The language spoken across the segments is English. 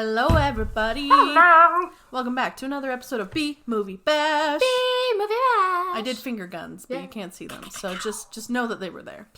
Hello, everybody. Hello. Welcome back to another episode of B Movie Bash. B Movie Bash. I did finger guns, but you can't see them, so just know that they were there.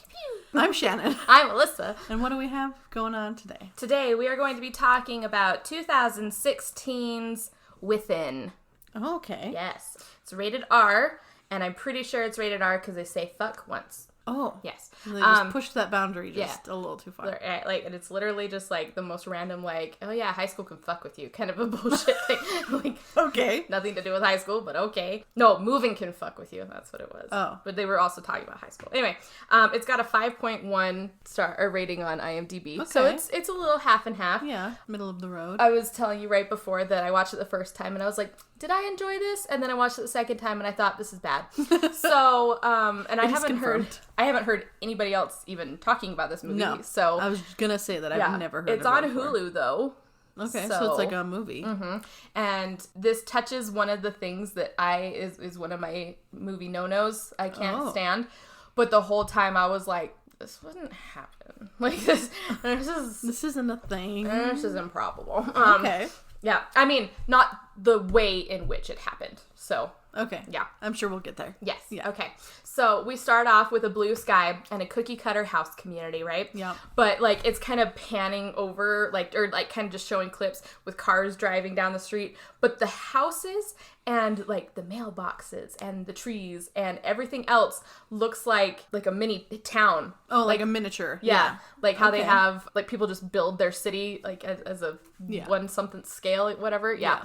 I'm Shannon. I'm Alyssa. And what do we have going on today? Today we are going to be talking about 2016's Within. Oh, okay. Yes. It's rated R, and I'm pretty sure it's rated R because they say fuck once. Oh. Yes. They just pushed that boundary just a little too far. Like, and it's literally just like the most random, like, oh yeah, high school can fuck with you, kind of a bullshit thing. Like, okay. Nothing to do with high school, but okay. No, moving can fuck with you. That's what it was. Oh. But they were also talking about high school. Anyway, it's got a 5.1 star rating on IMDb. Okay. So it's a little half and half. Yeah, middle of the road. I was telling you right before that I watched it the first time and I was like, did I enjoy this? And then I watched it the second time and I thought, this is bad. So, and I haven't heard anybody else even talking about this movie. No. So I was gonna say that I've never heard of it. It's on before. Hulu though. Okay, so it's like a movie. Mm-hmm. And this touches one of the things that is one of my movie no-nos I can't stand. But the whole time I was like, this wouldn't happen. Like this isn't a thing. This is improbable. Okay. Yeah, I mean, not the way in which it happened. So, okay. Yeah. I'm sure we'll get there. Yes. Yeah. Okay. So we start off with a blue sky and a cookie cutter house community, right? Yeah. But like it's kind of panning over, or kind of just showing clips with cars driving down the street. But the houses and like the mailboxes and the trees and everything else looks like a mini town. Oh, like a miniature. Yeah. Like how they have like people just build their city like as a one something scale, whatever. Yeah.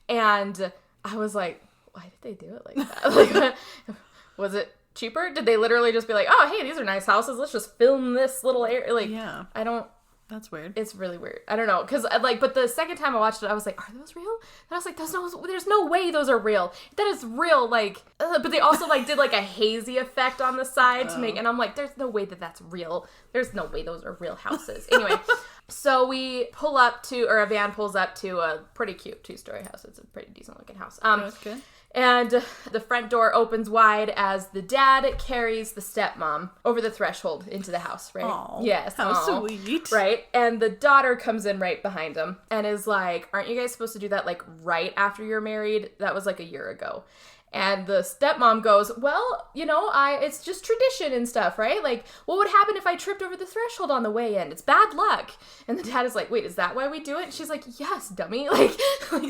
And I was like, why did they do it like that? Like, was it cheaper? Did they literally just be like, oh, hey, these are nice houses. Let's just film this little area. Like, yeah. That's weird. It's really weird. I don't know. Because, but the second time I watched it, I was like, are those real? And I was like, there's no way those are real. That is real, like, but they also, did, a hazy effect on the side to make, and I'm like, there's no way that's real. There's no way those are real houses. Anyway, so we a van pulls up to a pretty cute 2-story house. It's a pretty decent looking house. That's good. And the front door opens wide as the dad carries the stepmom over the threshold into the house, right? Aww, yes. How sweet. Right? And the daughter comes in right behind him and is like, aren't you guys supposed to do that, right after you're married? That was, a year ago. And the stepmom goes, well, it's just tradition and stuff, right? Like, what would happen if I tripped over the threshold on the way in? It's bad luck. And the dad is like, wait, is that why we do it? And she's like, yes, dummy.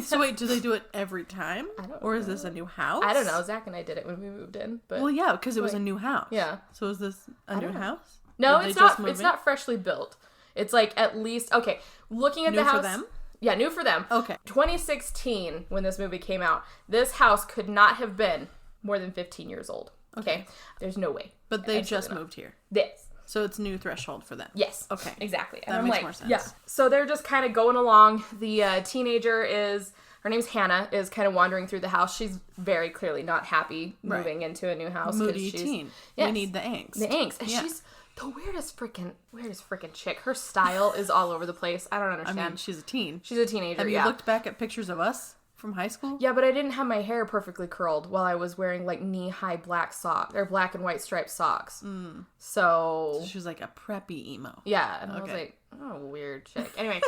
So wait, do they do it every time? I don't know. Or is this a new house? I don't know. Zach and I did it when we moved in. But well, yeah, because it was a new house. Yeah. So is this a new house? No, it's not. It's not freshly built. It's at least, okay, looking at new the house. For them? Yeah, new for them. Okay. 2016, when this movie came out, this house could not have been more than 15 years old. Okay. There's no way. But they just moved here. Yes. So it's new threshold for them. Yes. Okay. Exactly. And that I'm makes more sense. Yeah. So they're just kind of going along. The teenager her name's Hannah, is kind of wandering through the house. She's very clearly not happy moving into a new house. Moody teen. Yes. We need the angst. The angst. And she's the weirdest freaking chick. Her style is all over the place. I don't understand. I mean, she's a teen. She's a teenager, Have you looked back at pictures of us from high school? Yeah, but I didn't have my hair perfectly curled while I was wearing, knee-high black socks, or black and white striped socks. So she was like a preppy emo. Yeah, and I was like, oh, weird chick. Anyway,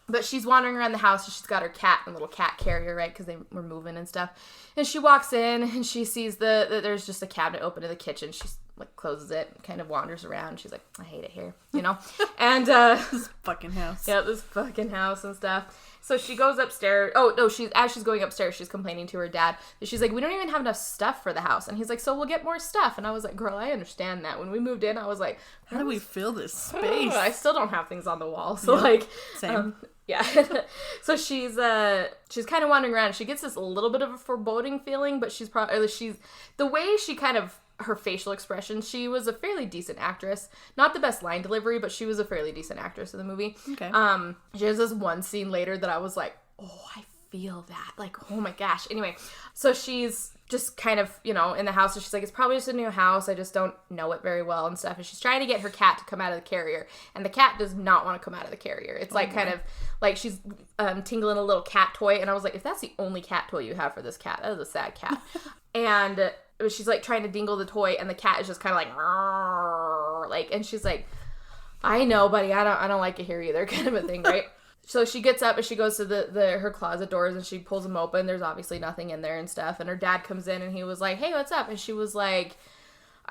but she's wandering around the house, and she's got her cat in a little cat carrier, right, because they were moving and stuff. And she walks in, and she sees there's just a cabinet open to the kitchen. She's closes it, kind of wanders around. She's like, I hate it here, And this fucking house. Yeah, this fucking house and stuff. So she goes upstairs. Oh no, as she's going upstairs, she's complaining to her dad. She's like, we don't even have enough stuff for the house. And he's like, so we'll get more stuff. And I was like, girl, I understand that. When we moved in, I was like, how do we fill this space? I still don't have things on the wall. So same. Yeah. So she's kind of wandering around. She gets this little bit of a foreboding feeling, but she's the way she kind of, her facial expression, she was a fairly decent actress. Not the best line delivery, but she was a fairly decent actress in the movie. Okay. She has this one scene later that I was like, oh, I feel that. Oh my gosh. Anyway, so she's just kind of, in the house. So she's like, it's probably just a new house. I just don't know it very well and stuff. And she's trying to get her cat to come out of the carrier. And the cat does not want to come out of the carrier. It's she's tingling a little cat toy. And I was like, if that's the only cat toy you have for this cat, that is a sad cat. And she's trying to dingle the toy, and the cat is just kind of and she's like, I know, buddy, I don't like it here either, kind of a thing, right? So she gets up and she goes to her closet doors and she pulls them open. There's obviously nothing in there and stuff. And her dad comes in and he was like, hey, what's up? And she was like,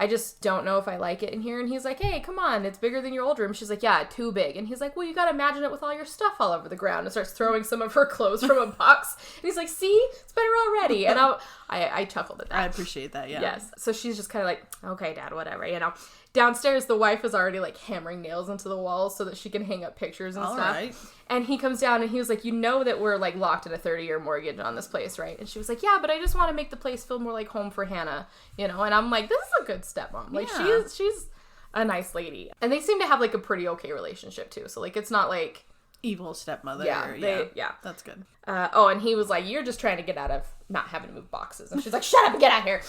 I just don't know if I like it in here. And he's like, hey, come on, it's bigger than your old room. She's like, yeah, too big. And he's like, well, you gotta imagine it with all your stuff all over the ground. And starts throwing some of her clothes from a box. And he's like, see, it's better already. And I chuckled at that. I appreciate that, yeah. Yes. So she's just kind of like, okay, Dad, whatever, Downstairs, the wife is already, like, hammering nails into the walls so that she can hang up pictures and stuff. Right. And he comes down and he was like, you know that we're, like, locked in a 30-year mortgage on this place, right? And she was like, yeah, but I just want to make the place feel more like home for Hannah, And I'm like, this is a good stepmom. Like, Yeah. she's a nice lady. And they seem to have, like, a pretty okay relationship, too. So, like, it's not, like... Evil stepmother. Yeah. That's good. And he was like, you're just trying to get out of not having to move boxes. And she's like, shut up and get out of here.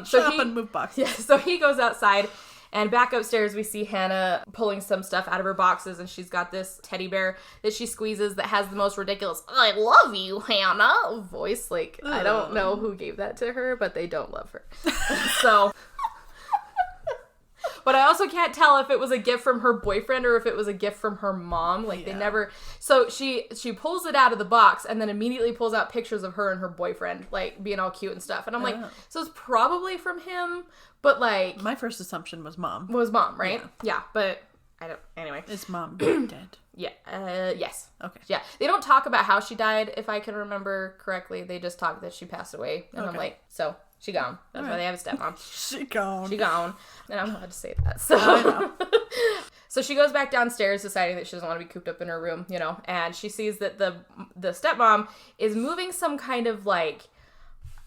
Shut up and move boxes. Yeah, so he goes outside. And back upstairs, we see Hannah pulling some stuff out of her boxes, and she's got this teddy bear that she squeezes that has the most ridiculous, I love you, Hannah, voice. Like, I don't know who gave that to her, but they don't love her. So... But I also can't tell if it was a gift from her boyfriend or if it was a gift from her mom. Like, they never... So she pulls it out of the box and then immediately pulls out pictures of her and her boyfriend, like, being all cute and stuff. And I'm like, so it's probably from him, but, like... My first assumption was mom. Was mom, right? Yeah, but I don't... Anyway. Is mom dead? Yeah. Yes. Okay. Yeah. They don't talk about how she died, if I can remember correctly. They just talk that she passed away. And I'm like, so... She gone. That's why they have a stepmom. She gone. She gone. And I'm allowed to say that. So I know. So she goes back downstairs deciding that she doesn't want to be cooped up in her room, and she sees that the stepmom is moving some kind of, like,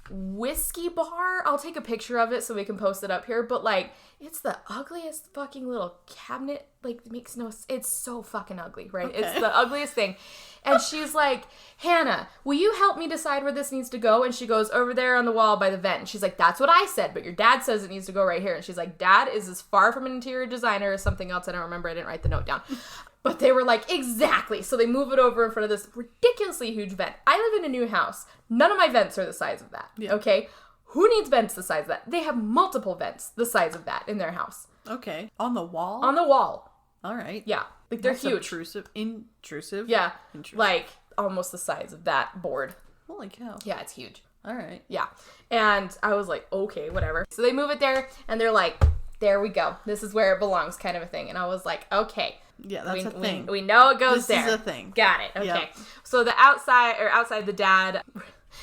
whiskey bar. I'll take a picture of it so we can post it up here, but, like, it's the ugliest fucking little cabinet. Like, it makes no... It's so fucking ugly, right? Okay. It's the ugliest thing. And she's like, Hannah, will you help me decide where this needs to go? And she goes, over there on the wall by the vent. And she's like, that's what I said, but your dad says it needs to go right here. And she's like, Dad is as far from an interior designer as something else. I don't remember. I didn't write the note down. But they were like, exactly. So they move it over in front of this ridiculously huge vent. I live in a new house. None of my vents are the size of that. Yeah. Okay? Who needs vents the size of that? They have multiple vents the size of that in their house. Okay. On the wall? On the wall. All right. Yeah. Like, they're That's huge. Intrusive? Yeah. Intrusive. Like, almost the size of that board. Holy cow. Yeah, it's huge. All right. Yeah. And I was like, okay, whatever. So they move it there, and they're like, there we go. This is where it belongs, kind of a thing. And I was like, okay. Yeah, that's a thing. We know it goes there. This is a thing. Got it. Okay. Yep. So outside the dad...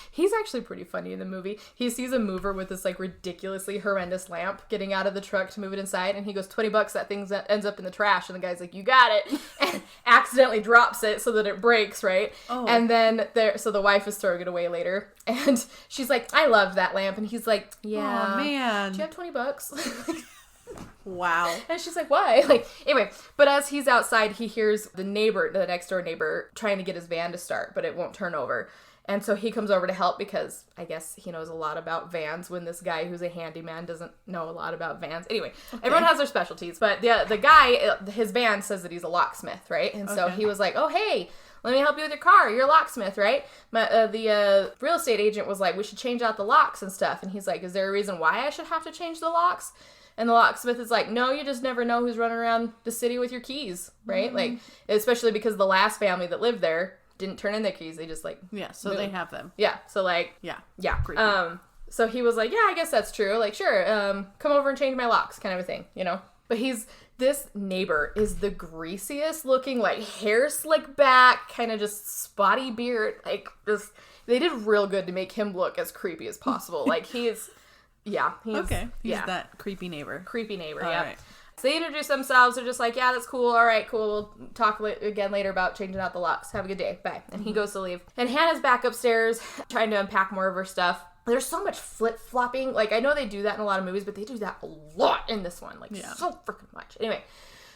He's actually pretty funny in the movie. He sees a mover with this, like, ridiculously horrendous lamp getting out of the truck to move it inside, and he goes, $20, that thing ends up in the trash, and the guy's like, you got it, and accidentally drops it so that it breaks, right? Oh. And then so the wife is throwing it away later, and she's like, I loved that lamp, and he's like, yeah. Oh, man. Do you have $20? Wow. And she's like, why? Like, anyway, but as he's outside, he hears the next door neighbor, trying to get his van to start, but it won't turn over. And so he comes over to help because I guess he knows a lot about vans when this guy who's a handyman doesn't know a lot about vans. Anyway, Everyone has their specialties, but the guy, his van says that he's a locksmith, right? And so he was like, oh, hey, let me help you with your car. You're a locksmith, right? The real estate agent was like, we should change out the locks and stuff. And he's like, is there a reason why I should have to change the locks? And the locksmith is like, no, you just never know who's running around the city with your keys, right? Mm-hmm. Like, especially because the last family that lived there didn't turn in their keys. They just, like... Yeah, so they have them. Yeah, so, like... Yeah. Creepy. So he was like, yeah, I guess that's true. Like, sure, come over and change my locks, kind of a thing, But this neighbor is the greasiest looking, like, hair slicked back, kind of just spotty beard. Like, just... They did real good to make him look as creepy as possible. Like, he's... Yeah, he's that creepy neighbor. Creepy neighbor, All yeah. right. So they introduce themselves. They're just like, yeah, that's cool. All right, cool. We'll talk again later about changing out the locks. Have a good day. Bye. And he goes to leave. And Hannah's back upstairs trying to unpack more of her stuff. There's so much flip-flopping. Like, I know they do that in a lot of movies, but they do that a lot in this one. Like, so freaking much. Anyway,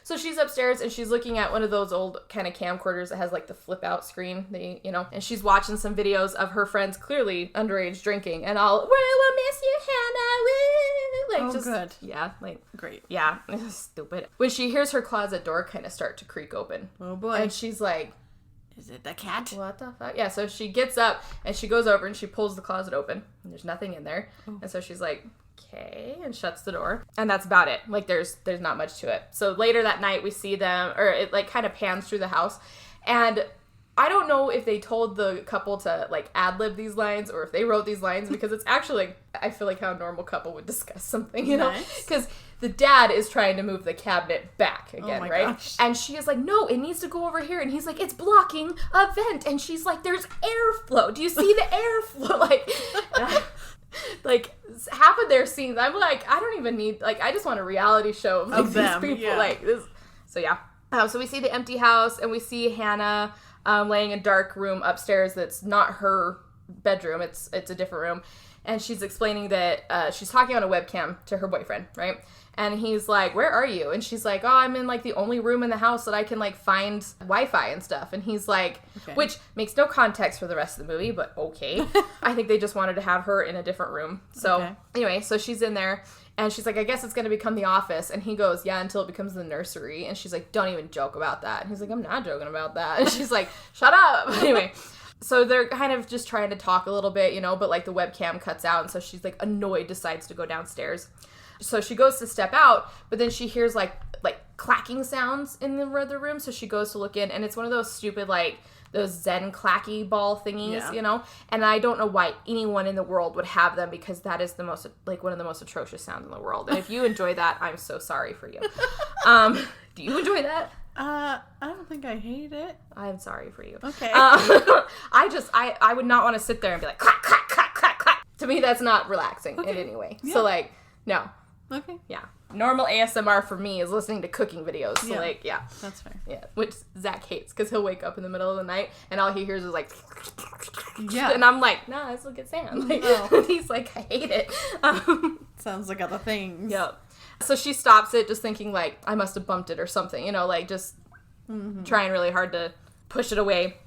so she's upstairs, and she's looking at one of those old kind of camcorders that has, like, the flip-out screen, and she's watching some videos of her friends clearly underage drinking, and all, we'll miss you, Hannah, woo! Like, good. Yeah, like... Great. Yeah, stupid. When she hears her closet door kind of start to creak open. Oh, boy. And she's like... Is it the cat? What the fuck? Yeah, so she gets up, and she goes over, and she pulls the closet open, and there's nothing in there. Oh. And so she's like... Okay, and shuts the door. And that's about it. Like, there's not much to it. So later that night, we see them, or it, like, kind of pans through the house, And I don't know if they told the couple to, like, ad-lib these lines or if they wrote these lines, because it's actually, like, I feel like how a normal couple would discuss something, you know? Because the dad is trying to move the cabinet back again, right? Gosh. And she is like, no, it needs to go over here. And he's like, it's blocking a vent. And she's like, there's airflow. Do you see the airflow? Like, half of their scenes, I'm like, I don't even need, like, I just want a reality show of, like, Of them, these people. yeah. Like, this. So, yeah. So we see the empty house, and we see Hannah laying in a dark room upstairs that's not her bedroom. It's a different room. And she's explaining that she's talking on a webcam to her boyfriend, right? And he's like, where are you? And she's like, oh, I'm in, like, the only room in the house that I can, like, find Wi-Fi and stuff. And he's like, which makes no context for the rest of the movie, but okay. I think they just wanted to have her in a different room. So, anyway, so she's in there. And she's like, I guess it's going to become the office. And he goes, yeah, until it becomes the nursery. And she's like, don't even joke about that. And he's like, I'm not joking about that. And she's like, shut up. Anyway, so they're kind of just trying to talk a little bit, you know, but, like, the webcam cuts out. And so she's, like, annoyed, decides to go downstairs. So she goes to step out, but then she hears, like clacking sounds in the other room. So she goes to look in, and it's one of those stupid, like, those Zen clacky ball thingies, you know? And I don't know why anyone in the world would have them, because that is the most, like, one of the most atrocious sounds in the world. And if you enjoy that, I'm so sorry for you. Do you enjoy that? I don't think I hate it. I'm sorry for you. Okay. I would not want to sit there and be like, clack, clack, clack, clack, clack. To me, that's not relaxing in any way. Yeah. So, like, no. Okay. Yeah. Normal ASMR for me is listening to cooking videos. So, like, yeah. That's fair. Yeah. Which Zach hates, because he'll wake up in the middle of the night and all he hears is, like, Yeah. and I'm like, nah, that's a good sound. Like, he's like, I hate it. Sounds like other things. Yeah. So she stops it, just thinking, like, I must have bumped it or something, you know, like, just trying really hard to push it away.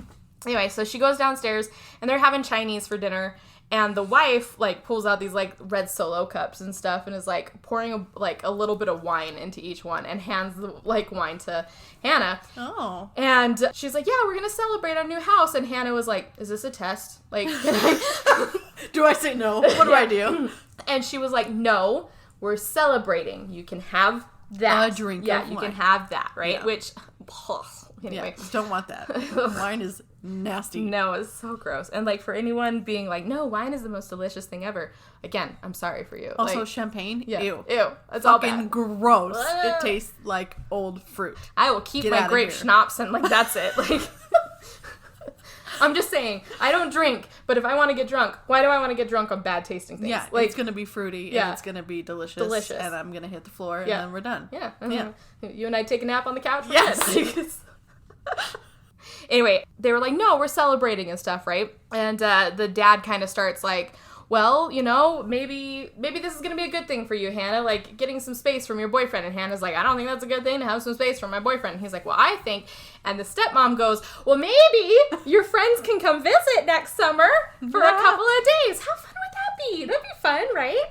Anyway, so she goes downstairs, and they're having Chinese for dinner. And the wife, like, pulls out these, like, red Solo cups and stuff and is, like, pouring, a little bit of wine into each one and hands the, like, wine to Hannah. Oh. And she's like, yeah, we're going to celebrate our new house. And Hannah was like, is this a test? Like, can I... Do I say no? What do I do? And she was like, no, we're celebrating. You can have that. A drink Yeah, of you wine. can have that, right? Yeah. Which, anyway. Yeah, don't want that. Wine is nasty. No, it's so gross. And, like, for anyone being like, no, wine is the most delicious thing ever. Again, I'm sorry for you. Also, like, champagne? yeah. Ew. It's all Fucking bad. gross. It tastes like old fruit. I will keep Get my outta grape here. schnapps and, like, that's it. Like, I'm just saying, I don't drink, but if I want to get drunk, why do I want to get drunk on bad tasting things? Yeah, like, it's gonna be fruity Yeah. and it's gonna be delicious. Delicious. And I'm gonna hit the floor and Yeah. then we're done. yeah. Yeah. You and I take a nap on the couch? Yes. Anyway, they were like, no, we're celebrating and stuff, right? And the dad kind of starts like, well, you know, maybe this is going to be a good thing for you, Hannah, like getting some space from your boyfriend. And Hannah's like, I don't think that's a good thing to have some space from my boyfriend. And he's like, well, I think. And the stepmom goes, well, maybe your friends can come visit next summer for a couple of days. How fun would that be? That'd be fun, right?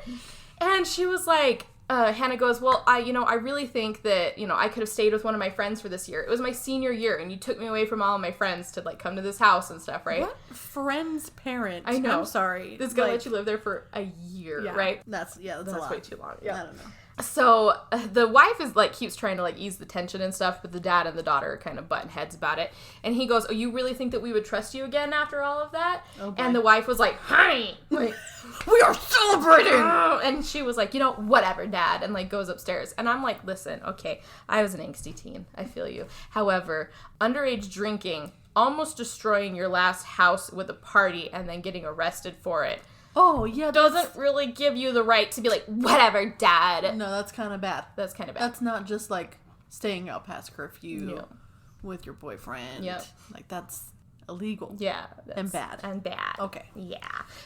And she was like, Hannah goes, well, I really think that, I could have stayed with one of my friends for this year. It was my senior year, and you took me away from all of my friends to, like, come to this house and stuff, right? What friend's parent? I know. I'm sorry. This is gonna let you live there for a year, yeah, right? That's a lot. way too long. Yeah. I don't know. So the wife is like keeps trying to like ease the tension and stuff, but the dad and the daughter are kind of butting heads about it. And he goes, "Oh, you really think that we would trust you again after all of that?" Oh, boy. And the wife was like, "Honey, like, We are celebrating!" and she was like, whatever, dad, and like goes upstairs. And I'm like, listen, okay, I was an angsty teen. I feel you. However, underage drinking, almost destroying your last house with a party and then getting arrested for it Oh, yeah. doesn't really give you the right to be like, whatever, dad. No, that's kind of bad. That's kind of bad. That's not just like staying out past curfew Yeah. with your boyfriend. Yep. Like, that's illegal. Yeah. And bad. And bad. Okay. Yeah.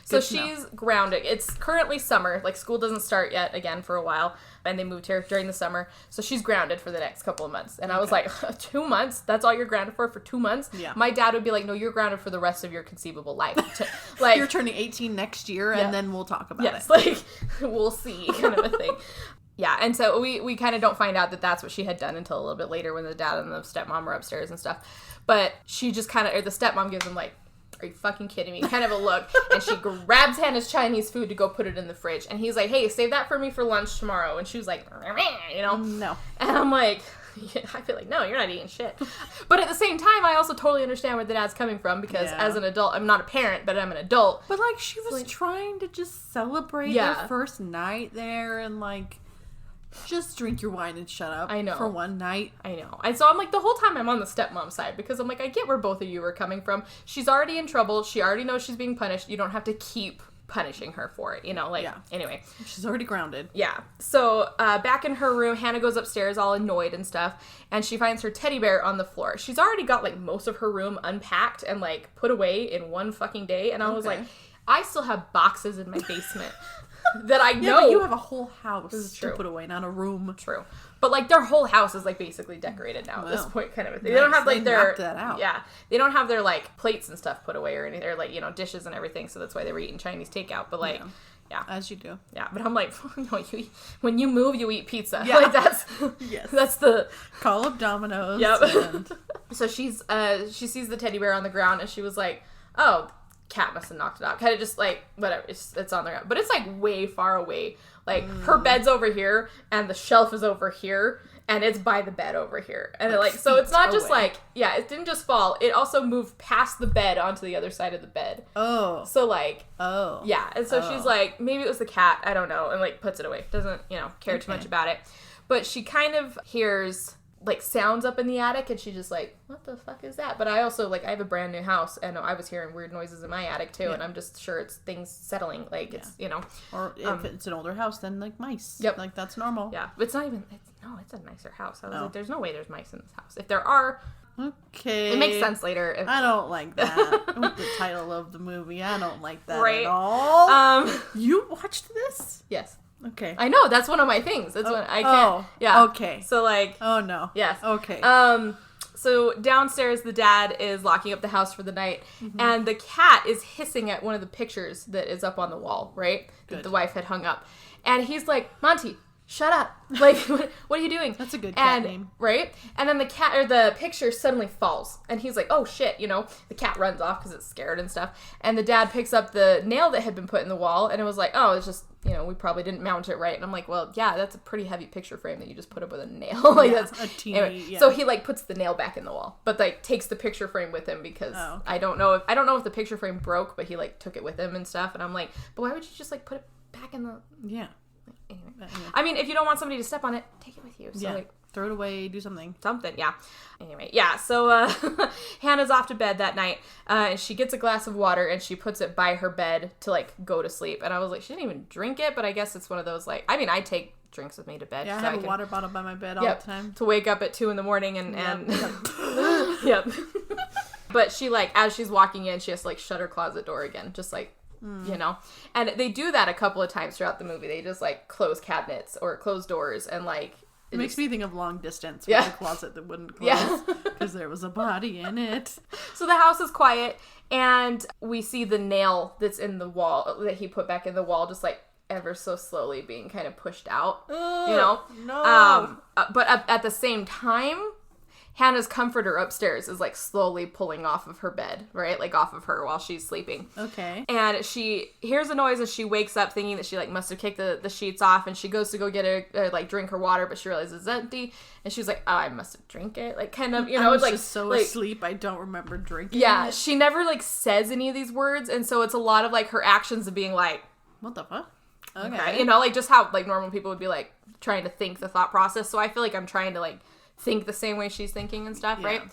So Good to know. she's grounded. It's currently summer. Like, school doesn't start yet again for a while. And they moved here during the summer. So she's grounded for the next couple of months. And I was like, 2 months? That's all you're grounded for 2 months? Yeah. My dad would be like, no, you're grounded for the rest of your conceivable life. Like, You're turning 18 next year, Yeah. and then we'll talk about yes, it. like, we'll see kind of a thing. Yeah, and so we kind of don't find out that that's what she had done until a little bit later when the dad and the stepmom were upstairs and stuff. But she just kind of, or the stepmom gives him like, are you fucking kidding me? Kind of a look. And she grabs Hannah's Chinese food to go put it in the fridge. And he's like, hey, save that for me for lunch tomorrow. And she was like, No. And I'm like, Yeah, I feel like, no, you're not eating shit. But at the same time, I also totally understand where the dad's coming from because as an adult, I'm not a parent, but I'm an adult. But, like, she was trying to just celebrate their first night there and, like, just drink your wine and shut up. I know. For one night. I know. And so I'm like, the whole time I'm on the stepmom side because I'm like, I get where both of you are coming from. She's already in trouble. She already knows she's being punished. You don't have to keep punishing her for it, you know, like, anyway. She's already grounded. Yeah. So, back in her room, Hannah goes upstairs all annoyed and stuff, and she finds her teddy bear on the floor. She's already got, like, most of her room unpacked and, like, put away in one fucking day, and I was like, I still have boxes in my basement that I know. Yeah, but you have a whole house to put away, not a room. True. But, like, their whole house is, like, basically decorated now at this point, kind of a thing. Nice. They don't have, like, they their... knocked that out. Yeah. They don't have their, like, plates and stuff put away or anything, or, like, you know, dishes and everything, so that's why they were eating Chinese takeout. But, like, yeah. As you do. Yeah, but I'm like, no, when you move, you eat pizza. Yeah. Like, that's... Yes. That's the... Call up Domino's. Yep. And... So she sees the teddy bear on the ground, and she was like, oh, cat must have knocked it out. Kind of just, like, whatever, it's on the ground. But it's, like, way far away. Like, her bed's over here, and the shelf is over here, and it's by the bed over here. And, like, so it's not just, like, yeah, it didn't just fall. It also moved past the bed onto the other side of the bed. Oh. So, like, yeah. And so she's like, maybe it was the cat, I don't know, and, like, puts it away. Doesn't, you know, care too much about it. But she kind of hears, like, sounds up in the attic, and she just, like, what the fuck is that? But I also, like, I have a brand new house, and I was hearing weird noises in my attic, too, and I'm just sure it's things settling, like, it's, you know. Or if it's an older house, then, like, mice. Yep. Like, that's normal. Yeah. But it's not even, it's a nicer house. I was like, there's no way there's mice in this house. If there are, okay. it makes sense later. I don't like that. With the title of the movie, I don't like that Right. at all. You watched this? Yes. Okay. I know, that's one of my things. That's when I can't. Oh, Yeah. okay. So, like. Oh, no. Yes. Okay. So downstairs, the dad is locking up the house for the night, and the cat is hissing at one of the pictures that is up on the wall, right? That the wife had hung up. And he's like, Monty, shut up. Like, what are you doing? That's a good cat name. Right? And then the picture suddenly falls. And he's like, oh shit, you know, the cat runs off because it's scared and stuff. And the dad picks up the nail that had been put in the wall, and it was like, oh, it's just, you know, we probably didn't mount it right. And I'm like, well, yeah, that's a pretty heavy picture frame that you just put up with a nail. Like, that's a teeny, anyway, So he, like, puts the nail back in the wall, but, like, takes the picture frame with him because I don't know if the picture frame broke, but he, like, took it with him and stuff. And I'm like, but why would you just, like, put it back in the... Yeah. Anyway. I mean, if you don't want somebody to step on it, take it with you. So, like, throw it away, do something. Yeah. Anyway, yeah, so Hannah's off to bed that night, and she gets a glass of water, and she puts it by her bed to, like, go to sleep. And I was like, she didn't even drink it, but I guess it's one of those, like, I mean, I take drinks with me to bed. Yeah, so I have a water bottle by my bed all the time. To wake up at 2 a.m. and yep. But she, like, as she's walking in, she has to, like, shut her closet door again, just, like, you know? And they do that a couple of times throughout the movie. They just, like, close cabinets or close doors and, like... It makes me think of Long Distance with the closet that wouldn't close because there was a body in it. So the house is quiet, and we see the nail that's in the wall, that he put back in the wall, just, like, ever so slowly being kind of pushed out, you know? No. But at the same time... Hannah's comforter upstairs is, like, slowly pulling off of her bed, right? Like, off of her while she's sleeping. Okay. And she hears a noise and she wakes up thinking that she, like, must have kicked the sheets off, and she goes to go get like, drink her water, but she realizes it's empty, and she's like, oh, I must have drank it. Like, kind of, you know, it's, like... just so asleep, I don't remember drinking it. She never, like, says any of these words, and so it's a lot of, like, her actions of being like... What the fuck? Okay. You know, like, just how, like, normal people would be, like, trying to think the thought process, so I feel like I'm trying to, like... think the same way she's thinking and stuff, right?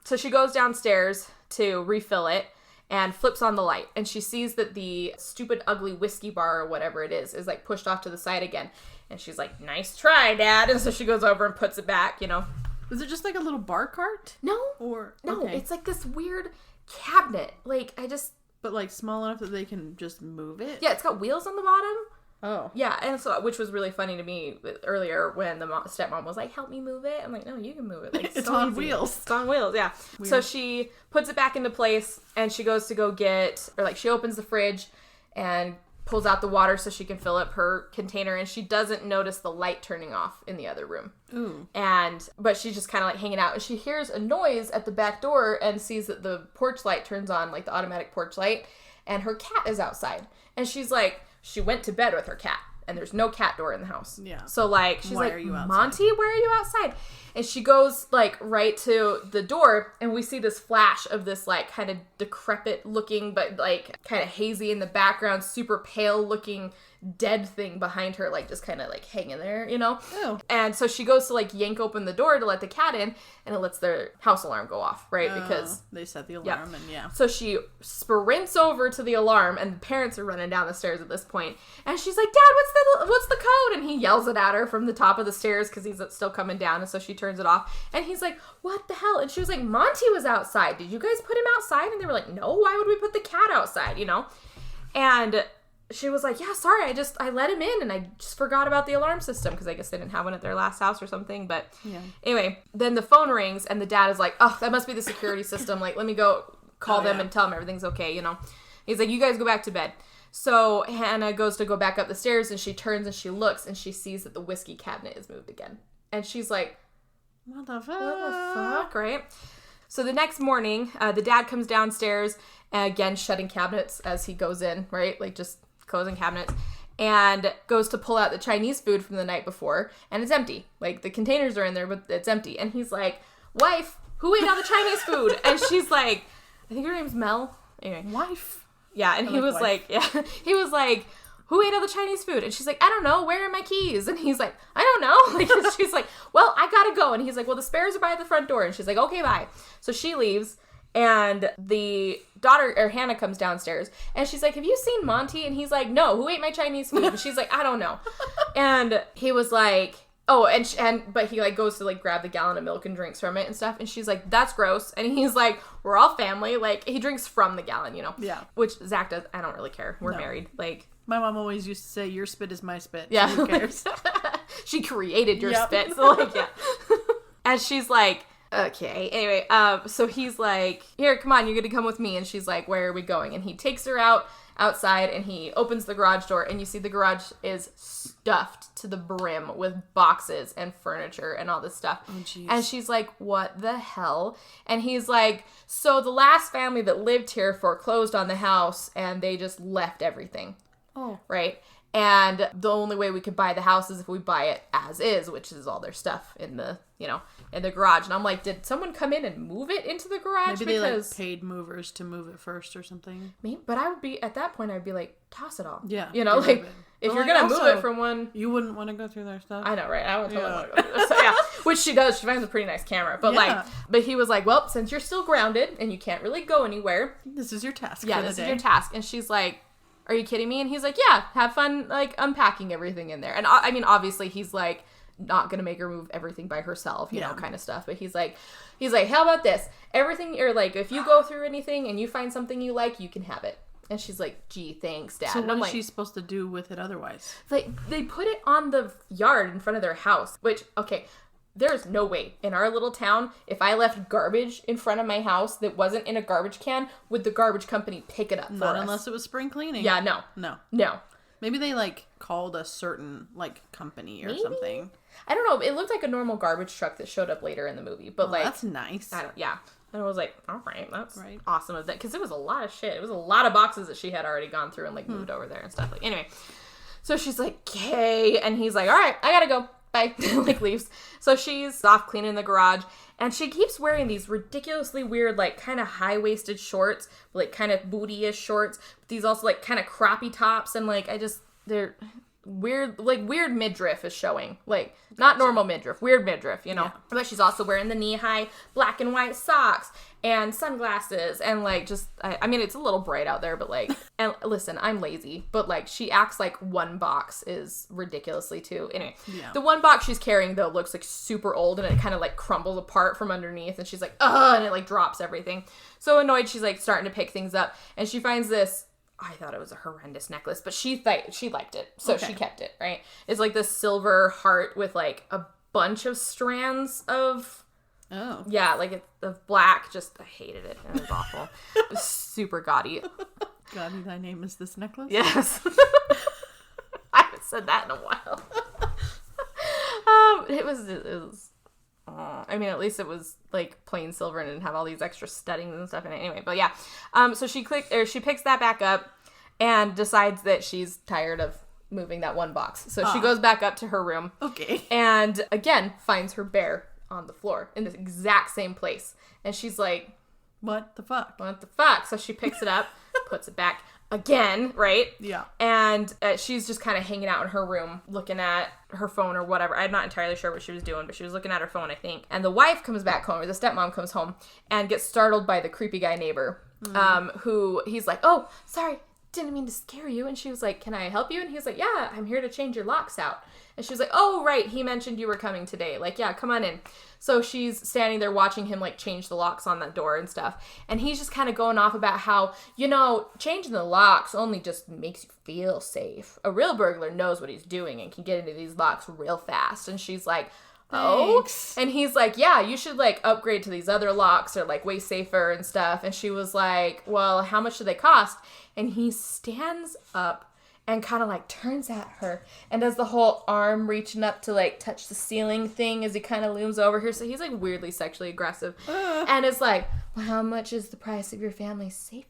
So she goes downstairs to refill it and flips on the light, and she sees that the stupid ugly whiskey bar or whatever it is like pushed off to the side again, and she's like, nice try, Dad. And so she goes over and puts it back, you know. Was it just like a little bar cart? No, no, it's like this weird cabinet, like, but like small enough that they can just move it. Yeah, it's got wheels on the bottom. Oh. Yeah, and so, which was really funny to me earlier when the stepmom was like, help me move it. I'm like, no, you can move it. Like, it's so on easy. wheels. It's on wheels, yeah. Weird. So she puts it back into place, and she goes to go get, or, like, she opens the fridge and pulls out the water so she can fill up her container, and she doesn't notice the light turning off in the other room. Ooh. But she's just kind of, like, hanging out, and she hears a noise at the back door and sees that the porch light turns on, like the automatic porch light, and her cat is outside. And she's like, she went to bed with her cat. and there's no cat door in the house. Yeah. So, like, she's Why like, are you outside? Monty, where are you outside? And she goes, like, right to the door, and we see this flash of this, like, kind of decrepit looking, but, like, kind of hazy in the background, super pale looking dead thing behind her, like, just kind of, like, hanging there, you know? Oh. And so she goes to, like, yank open the door to let the cat in, and it lets their house alarm go off, right? Because they set the alarm, and yeah. so she sprints over to the alarm, and the parents are running down the stairs at this point, and she's like, Dad, what's the code? And he yells it at her from the top of the stairs because he's still coming down, and so she turns it off, and he's like, what the hell? And she was like, Monty was outside. Did you guys put him outside? And they were like, no, why would we put the cat outside, you know? And she was like, yeah, sorry, I let him in, and I just forgot about the alarm system, because I guess they didn't have one at their last house or something, but yeah. Anyway, then the phone rings, and the dad is like, oh, that must be the security system, like, let me go call them and tell them everything's okay, you know? He's like, you guys go back to bed. So Hannah goes to go back up the stairs, and she turns and she looks, and she sees that the whiskey cabinet is moved again. And she's like, what the fuck, right? So the next morning, the dad comes downstairs, again, shutting cabinets as he goes in, right? Like, just closing cabinets, and goes to pull out the Chinese food from the night before, and it's empty. Like, the containers are in there, but it's empty. And he's like, wife, who ate all the Chinese food? And she's like, I think her name's Mel. Anyway. Wife. Yeah, and he was like, he was like, who ate all the Chinese food? And she's like, I don't know, where are my keys? And he's like, I don't know. Like, she's like, well, I gotta go. And he's like, well, the spares are by the front door. And she's like, okay, bye. So she leaves, and the daughter, or Hannah, comes downstairs, and she's like, have you seen Monty? And he's like, no, who ate my Chinese food? And she's like, I don't know. And he was like, oh, but he, like, goes to, like, grab the gallon of milk and drinks from it and stuff, and she's like, that's gross. And he's like, we're all family. Like, he drinks from the gallon, you know? Yeah. Which Zach does. I don't really care. We're married. Like, my mom always used to say, your spit is my spit. Yeah. So who cares? She created your spit. So, like, yeah. And she's like, okay. Anyway, so he's like, here, come on, you're gonna come with me. And she's like, where are we going? And he takes her outside, and he opens the garage door, and you see the garage is stuffed to the brim with boxes and furniture and all this stuff. Oh, jeez. And she's like, what the hell? And he's like, so the last family that lived here foreclosed on the house, and they just left everything. Oh. Right? And the only way we could buy the house is if we buy it as is, which is all their stuff in the, in the garage. And I'm like, did someone come in and move it into the garage? Maybe they, like, paid movers to move it first or something. Me? But I would be, at that point, I'd be like, toss it all. Yeah. Like, if you're going to move it from one... You wouldn't want to go through their stuff? I know, right? I wouldn't want to go through this. So, yeah. Which she does. She finds a pretty nice camera. But, but he was like, well, since you're still grounded and you can't really go anywhere... This is your task Yeah, this is your task. And she's like, are you kidding me? And he's like, yeah, have fun, like, unpacking everything in there. And I mean, obviously, he's like, not gonna make her move everything by herself, you know, kind of stuff. But he's like, how about this? Everything, or like, if you go through anything and you find something you like, you can have it. And she's like, gee, thanks, Dad. So what is she supposed to do with it otherwise? Like, they put it on the yard in front of their house, which, okay, there's no way in our little town, if I left garbage in front of my house that wasn't in a garbage can, would the garbage company pick it up for us? Not unless it was spring cleaning. Yeah, no. Maybe they, like, called a certain, like, company or something. I don't know. It looked like a normal garbage truck that showed up later in the movie, but like, that's nice. And I was like, all right, that's awesome of that, because it was a lot of shit. It was a lot of boxes that she had already gone through and like moved over there and stuff. Like, anyway, so she's like, okay, and he's like, all right, I gotta go. Bye. Like, leaves. So she's off cleaning the garage, and she keeps wearing these ridiculously weird, like, kind of high-waisted shorts, like, kind of booty-ish shorts, but these also, like, kind of croppy tops, and, like, they're weird, like, weird midriff is showing. Like, not normal midriff, weird midriff, you know? Yeah. But she's also wearing the knee-high black and white socks and sunglasses and, like, just, I mean, it's a little bright out there, but, like, and listen, I'm lazy, but, like, she acts like one box is ridiculously too. Anyway, the one box she's carrying, though, looks, like, super old, and it kind of, like, crumbles apart from underneath, and she's like, ugh, and it, like, drops everything. So annoyed, she's, like, starting to pick things up, and she finds this, I thought it was a horrendous necklace, but she liked it, so she kept it, right? It's like this silver heart with, like, a bunch of strands of... Oh. Yeah, like, it's of black. Just, I hated it. It was awful. It was super gaudy. Gaudy, thy name is this necklace? Yes. I haven't said that in a while. It was I mean, at least it was, like, plain silver and didn't have all these extra studdings and stuff in it. Anyway, but yeah. So she picks that back up and decides that she's tired of moving that one box. So she goes back up to her room. Okay. And again, finds her bear on the floor in the exact same place. And she's like, what the fuck? What the fuck? So she picks it up, puts it back again, right? Yeah. And she's just kind of hanging out in her room looking at her phone or whatever. I'm not entirely sure what she was doing, but she was looking at her phone, I think. And the wife comes back home, or the stepmom comes home, and gets startled by the creepy guy neighbor, who he's like, oh, sorry, didn't mean to scare you. And she was like, can I help you? And he's like, yeah, I'm here to change your locks out. And she was like, oh, right, he mentioned you were coming today. Like, yeah, come on in. So she's standing there watching him, like, change the locks on that door and stuff. And he's just kind of going off about how, changing the locks only just makes you feel safe. A real burglar knows what he's doing and can get into these locks real fast. And she's like, oh? Thanks. And he's like, yeah, you should, like, upgrade to these other locks. They're, like, way safer and stuff. And she was like, well, how much do they cost? And he stands up and kind of, like, turns at her and does the whole arm reaching up to, like, touch the ceiling thing as he kind of looms over her. So he's, like, weirdly sexually aggressive. And it's like, well, how much is the price of your family's safety?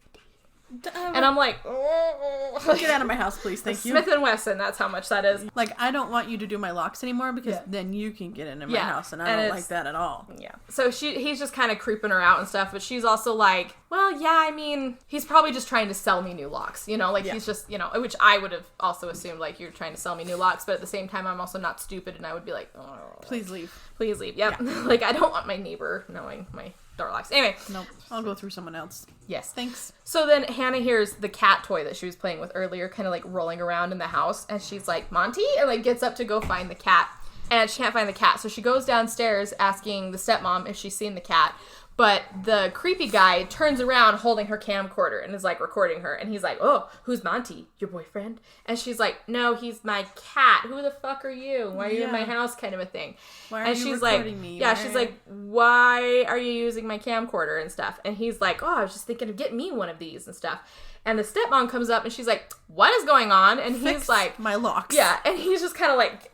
And I'm like, get out of my house, please. Thank you. Smith & Wesson, that's how much that is. Like, I don't want you to do my locks anymore because then you can get into my house, and I don't like that at all. Yeah. So he's just kind of creeping her out and stuff, but she's also like, well, yeah, I mean, he's probably just trying to sell me new locks, he's just, which I would have also assumed, like, you're trying to sell me new locks, but at the same time, I'm also not stupid, and I would be like, oh, please leave. Please leave. Yep. Yeah. Like, I don't want my neighbor knowing my door locks. Anyway. Nope. I'll go through someone else. Yes. Thanks. So then Hannah hears the cat toy that she was playing with earlier kind of, like, rolling around in the house, and she's like, Monty? And, like, gets up to go find the cat. And she can't find the cat, so she goes downstairs asking the stepmom if she's seen the cat. But the creepy guy turns around holding her camcorder and is, like, recording her. And he's like, oh, who's Monty? Your boyfriend? And she's like, no, he's my cat. Who the fuck are you? Why are you in my house? Kind of a thing. Why are you recording me? Yeah, she's like, why are you using my camcorder and stuff? And he's like, oh, I was just thinking of getting me one of these and stuff. And the stepmom comes up and she's like, what is going on? And he's like, my locks. Yeah, and he's just kind of like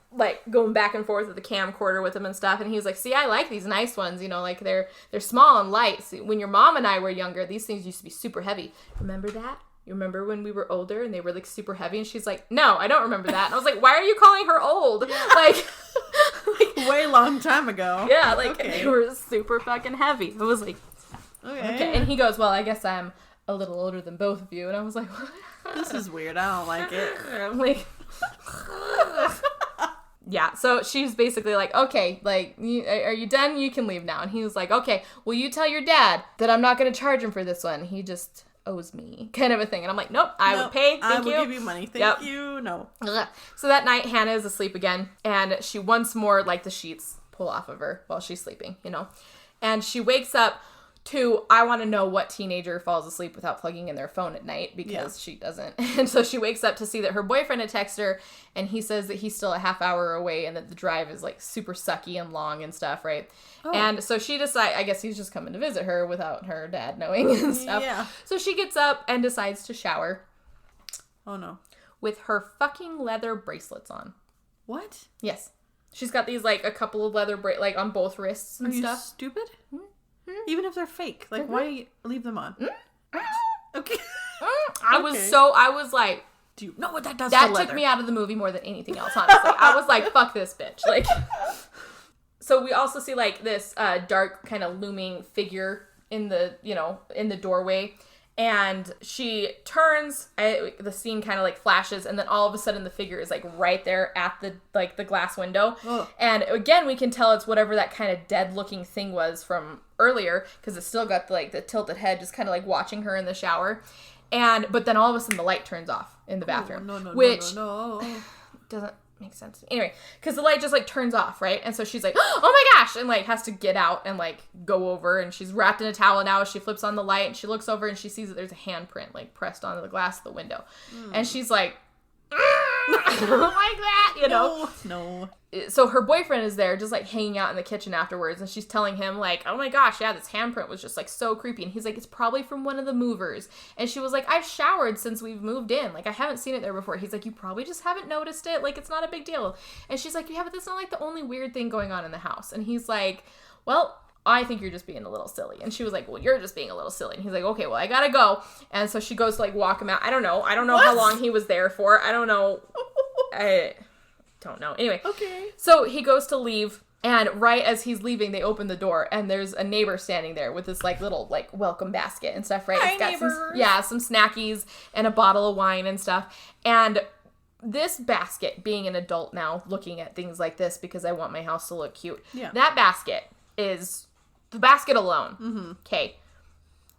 going back and forth with the camcorder with him and stuff. And he's like, see, I like these nice ones, like they're small and light. See, when your mom and I were younger, these things used to be super heavy. Remember that? You remember when we were older and they were, like, super heavy? And she's like, no, I don't remember that. And I was like, why are you calling her old? Like way long time ago. Yeah, like, they were super fucking heavy. It was like, okay. And he goes, well, I guess I'm a little older than both of you. And I was like, what? This is weird. I don't like it. I'm like, yeah, so she's basically like, okay, like, are you done? You can leave now. And he was like, okay, will you tell your dad that I'm not going to charge him for this one? He just owes me, kind of a thing. And I'm like, nope, I would pay. Thank you. I will give you money. Thank you. No. So that night, Hannah is asleep again, and she once more, like, the sheets pull off of her while she's sleeping, And she wakes up to, I want to know what teenager falls asleep without plugging in their phone at night, because she doesn't. And so she wakes up to see that her boyfriend had texted her, and he says that he's still a half hour away and that the drive is, like, super sucky and long and stuff, right? Oh. And so she decides, I guess he's just coming to visit her without her dad knowing and stuff. Yeah. So she gets up and decides to shower. Oh, no. With her fucking leather bracelets on. What? Yes. She's got these, like, a couple of leather like, on both wrists and stuff. Are you stupid? Even if they're fake, like, why leave them on? Okay. I was like, do you know what that does to leather? That took me out of the movie more than anything else, honestly. I was like, fuck this bitch. Like, so we also see, like, this dark kind of looming figure in the, in the doorway. And she turns, the scene kind of, like, flashes, and then all of a sudden the figure is, like, right there at the, like, the glass window. Ugh. And again, we can tell it's whatever that kind of dead-looking thing was from earlier, because it's still got, the tilted head just kind of, like, watching her in the shower. But then all of a sudden the light turns off in the bathroom. No. Doesn't make sense. Anyway, because the light just, like, turns off, right? And so she's like, oh my gosh! And, like, has to get out and, like, go over. And she's wrapped in a towel now as she flips on the light. And she looks over and she sees that there's a handprint, like, pressed onto the glass of the window. And she's like, like that, No. So her boyfriend is there just, like, hanging out in the kitchen afterwards, and she's telling him, like, oh my gosh, yeah, this handprint was just, like, so creepy. And he's like, it's probably from one of the movers. And she was like, I've showered since we've moved in. Like, I haven't seen it there before. He's like, you probably just haven't noticed it. Like, it's not a big deal. And she's like, yeah, but that's not, like, the only weird thing going on in the house. And he's like, well, I think you're just being a little silly. And she was like, well, you're just being a little silly. And he's like, okay, well, I gotta go. And so she goes to, like, walk him out. I don't know how long he was there for. I don't know I don't know. Anyway. Okay. So he goes to leave. And right as he's leaving, they open the door, and there's a neighbor standing there with this, like, little, like, welcome basket and stuff, right? Hi, It's got neighbors. some snackies and a bottle of wine and stuff. And this basket, being an adult now, looking at things like this because I want my house to look cute, that basket is, the basket alone, okay,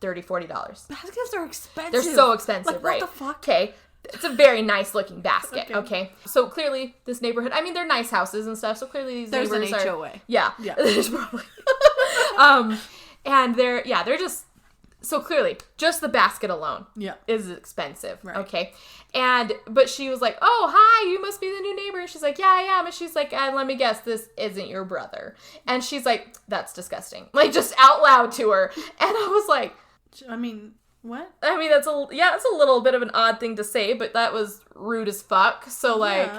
$30, $40. Baskets are expensive. They're so expensive, like, right? What the fuck? Okay. It's a very nice looking basket, okay? So clearly this neighborhood, I mean, they're nice houses and stuff, so clearly these There's neighbors an are... HOA. Yeah. There's probably... and they're just... So clearly, just the basket alone is expensive, okay? But she was like, oh, hi, you must be the new neighbor. And she's like, yeah, I am. And she's like, let me guess, this isn't your brother. And she's like, that's disgusting. Like, just out loud to her. And I was like... I mean... What? I mean, it's a little bit of an odd thing to say, but that was rude as fuck. So, like,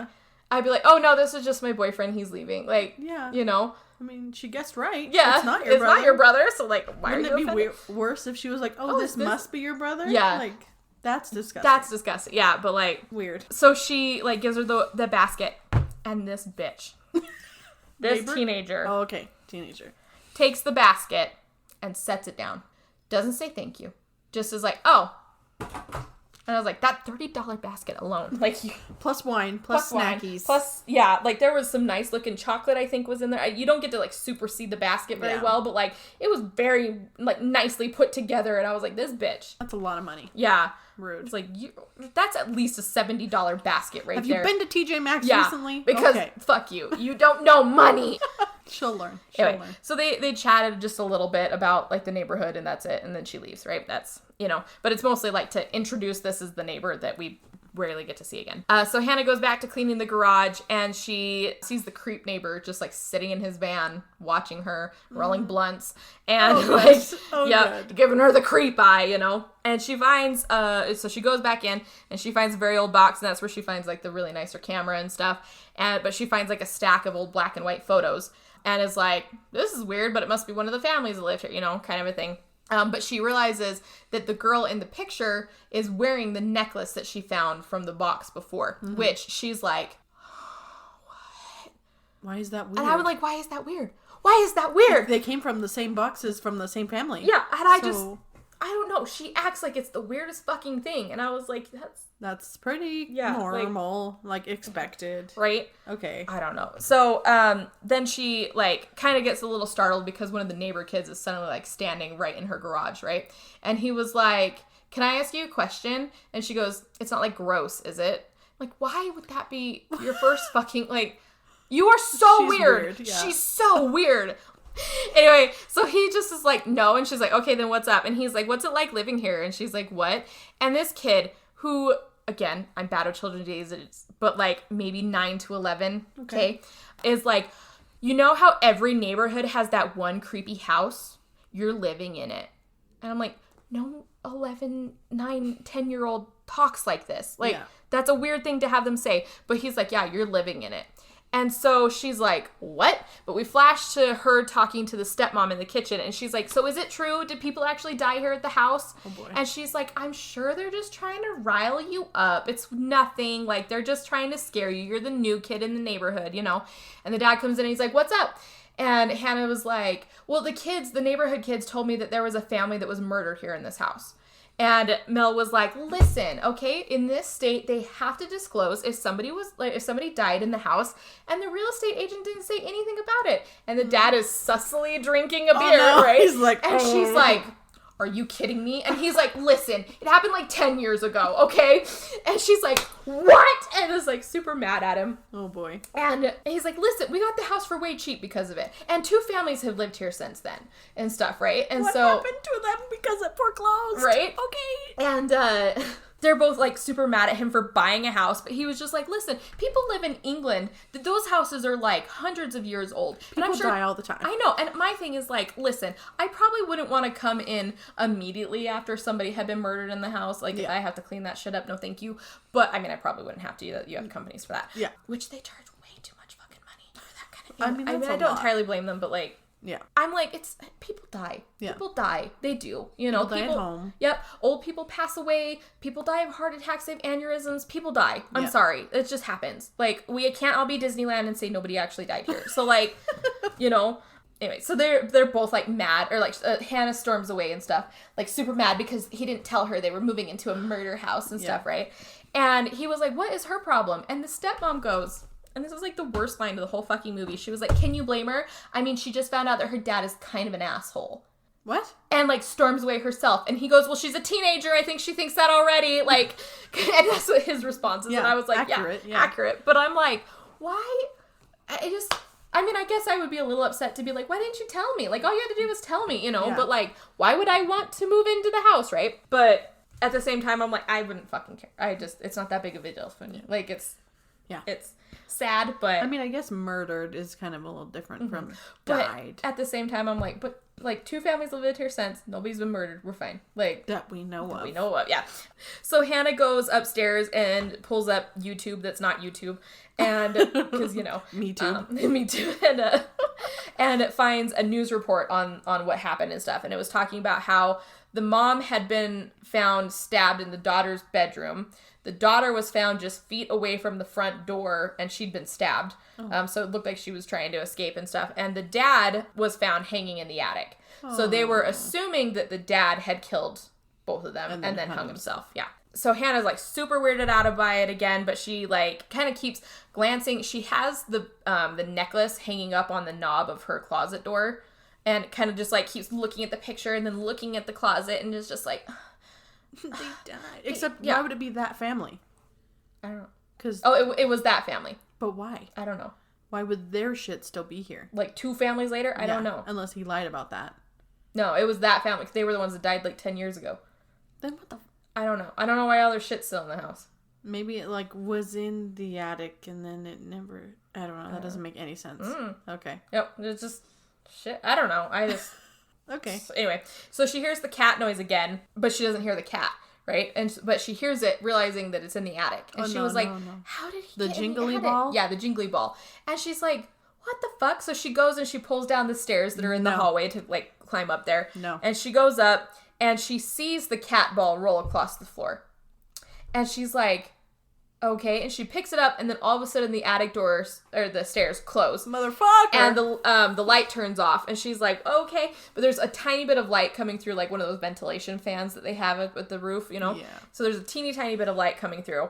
I'd be like, oh, no, this is just my boyfriend. He's leaving. Like, you know? I mean, she guessed right. Yeah. It's not your brother. Not your brother, so, like, why Wouldn't are you it be worse if she was like, oh, this must be your brother? Yeah. Like, that's disgusting. That's disgusting. Yeah, but, like... Weird. So she, like, gives her the basket, and this bitch, this teenager... Oh, okay. Teenager. Takes the basket and sets it down. Doesn't say thank you. Just is like, oh. And I was like, that $30 basket alone. Like, plus wine, plus snackies. Plus, like, there was some nice looking chocolate, I think, was in there. You don't get to, like, supersede the basket very well, but, like, it was very, like, nicely put together. And I was like, this bitch. That's a lot of money. Yeah. Rude. It's like, that's at least a $70 basket right there. Have you been to TJ Maxx recently? Because, fuck you. You don't know money. She'll learn. Anyway, so they chatted just a little bit about, like, the neighborhood, and that's it. And then she leaves, right? That's, but it's mostly, like, to introduce this as the neighbor that we rarely get to see again. So Hannah goes back to cleaning the garage, and she sees the creep neighbor just, like, sitting in his van, watching her, rolling blunts, and, giving her the creep eye, And she finds, so she goes back in, and she finds a very old box, and that's where she finds, like, the really nicer camera and stuff. But she finds, like, a stack of old black and white photos. And is like, this is weird, but it must be one of the families that lived here, kind of a thing. But she realizes that the girl in the picture is wearing the necklace that she found from the box before, which she's like, what? Why is that weird? And I was like, why is that weird? Why is that weird? They came from the same boxes from the same family. Yeah, and I don't know. She acts like it's the weirdest fucking thing. And I was like, that's pretty normal, like expected. Right? Okay. I don't know. So, then she, like, kind of gets a little startled because one of the neighbor kids is suddenly, like, standing right in her garage, right? And he was like, can I ask you a question? And she goes, it's not, like, gross, is it? Like, why would that be your first fucking, like, you are so weird. Yeah. She's so weird. Anyway, so he just is like, no. And she's like, okay, then what's up? And he's like, what's it like living here? And she's like, what? And this kid who, again, I'm bad with children's ages, but like maybe 9 to 11, okay, is like, you know how every neighborhood has that one creepy house? You're living in it. And I'm like, no 11, 9, 10-year-old talks like this. Like, that's a weird thing to have them say. But he's like, yeah, you're living in it. And so she's like, what? But we flash to her talking to the stepmom in the kitchen. And she's like, so is it true? Did people actually die here at the house? Oh, boy. And she's like, I'm sure they're just trying to rile you up. It's nothing. Like, they're just trying to scare you. You're the new kid in the neighborhood, And the dad comes in and he's like, what's up? And Hannah was like, well, the neighborhood kids told me that there was a family that was murdered here in this house. And Mel was like, listen, okay, in this state, they have to disclose if somebody died in the house, and the real estate agent didn't say anything about it. And the dad is sussily drinking a beer, right? He's like, and she's like, are you kidding me? And he's like, listen, it happened like 10 years ago, okay? And she's like, what? And is like super mad at him. Oh boy. And he's like, listen, we got the house for way cheap because of it. And 2 families have lived here since then and stuff, right? And what happened to them because it foreclosed? Right? Okay. And they're both like super mad at him for buying a house, but he was just like, listen, people live in England. Those houses are like hundreds of years old. People die all the time. I know. And my thing is like, listen, I probably wouldn't want to come in immediately after somebody had been murdered in the house. Like, I have to clean that shit up. No, thank you. But I mean, I probably wouldn't have to. You have companies for that. Yeah. Which they charge way too much fucking money for that kind of thing. I don't entirely blame them, but like, Yeah. I'm like, people die. Yeah. People die. They do. You know, people die at home. Yep. Old people pass away. People die of heart attacks. They have aneurysms. People die. I'm sorry. It just happens. Like, we can't all be Disneyland and say nobody actually died here. So, like, you know, anyway, so they're both, like, mad, or, like, Hannah storms away and stuff, like, super mad because he didn't tell her they were moving into a murder house and stuff, right? And he was like, what is her problem? And the stepmom goes, and this was, like, the worst line of the whole fucking movie. She was like, can you blame her? I mean, she just found out that her dad is kind of an asshole. What? And, like, storms away herself. And he goes, well, she's a teenager. I think she thinks that already. Like, and that's what his response is. And I was like, accurate. But I'm like, why? I mean, I guess I would be a little upset to be like, why didn't you tell me? Like, all you had to do was tell me, you know? But, like, why would I want to move into the house, right? But at the same time, I'm like, I wouldn't fucking care. It's not that big of a deal for me. Like, it's sad, but... I mean, I guess murdered is kind of a little different from died. But at the same time, I'm like, but, like, 2 families have lived here since. Nobody's been murdered. We're fine. Like... That we know of. We know of, yeah. So Hannah goes upstairs and pulls up YouTube that's not YouTube. And, because, you know... Me too. Me too. And it finds a news report on what happened and stuff. And it was talking about how the mom had been found stabbed in the daughter's bedroom. The daughter was found just feet away from the front door, and she'd been stabbed. Oh. So it looked like she was trying to escape and stuff. And the dad was found hanging in the attic. Oh. So they were assuming that the dad had killed both of them and then hung himself. Yeah. So Hannah's, like, super weirded out by it again, but she, like, kind of keeps glancing. She has the necklace hanging up on the knob of her closet door, and kind of just, like, keeps looking at the picture and then looking at the closet and is just like... They died. Except, why would it be that family? I don't know. Cause, it was that family. But why? I don't know. Why would their shit still be here? Like, 2 families later? I don't know. Unless he lied about that. No, it was that family, because they were the ones that died, like, 10 years ago. Then what the... I don't know. I don't know why all their shit's still in the house. Maybe it, like, was in the attic, and then it never... I don't know. That doesn't make any sense. Okay. Yep. It's just... Shit. I don't know. I just... Okay. So anyway, so she hears the cat noise again, but she doesn't hear the cat, right? But she hears it, realizing that it's in the attic. And she was like, how did he get in the attic? Ball? Yeah, the jingly ball. And she's like, what the fuck? So she goes and she pulls down the stairs that are in the hallway to, like, climb up there. No. And she goes up, and she sees the cat ball roll across the floor. And she's like... Okay, and she picks it up, and then all of a sudden the attic doors, or the stairs, close. Motherfucker! And the light turns off, and she's like, okay. But there's a tiny bit of light coming through, like one of those ventilation fans that they have with the roof, you know? Yeah. So there's a teeny tiny bit of light coming through.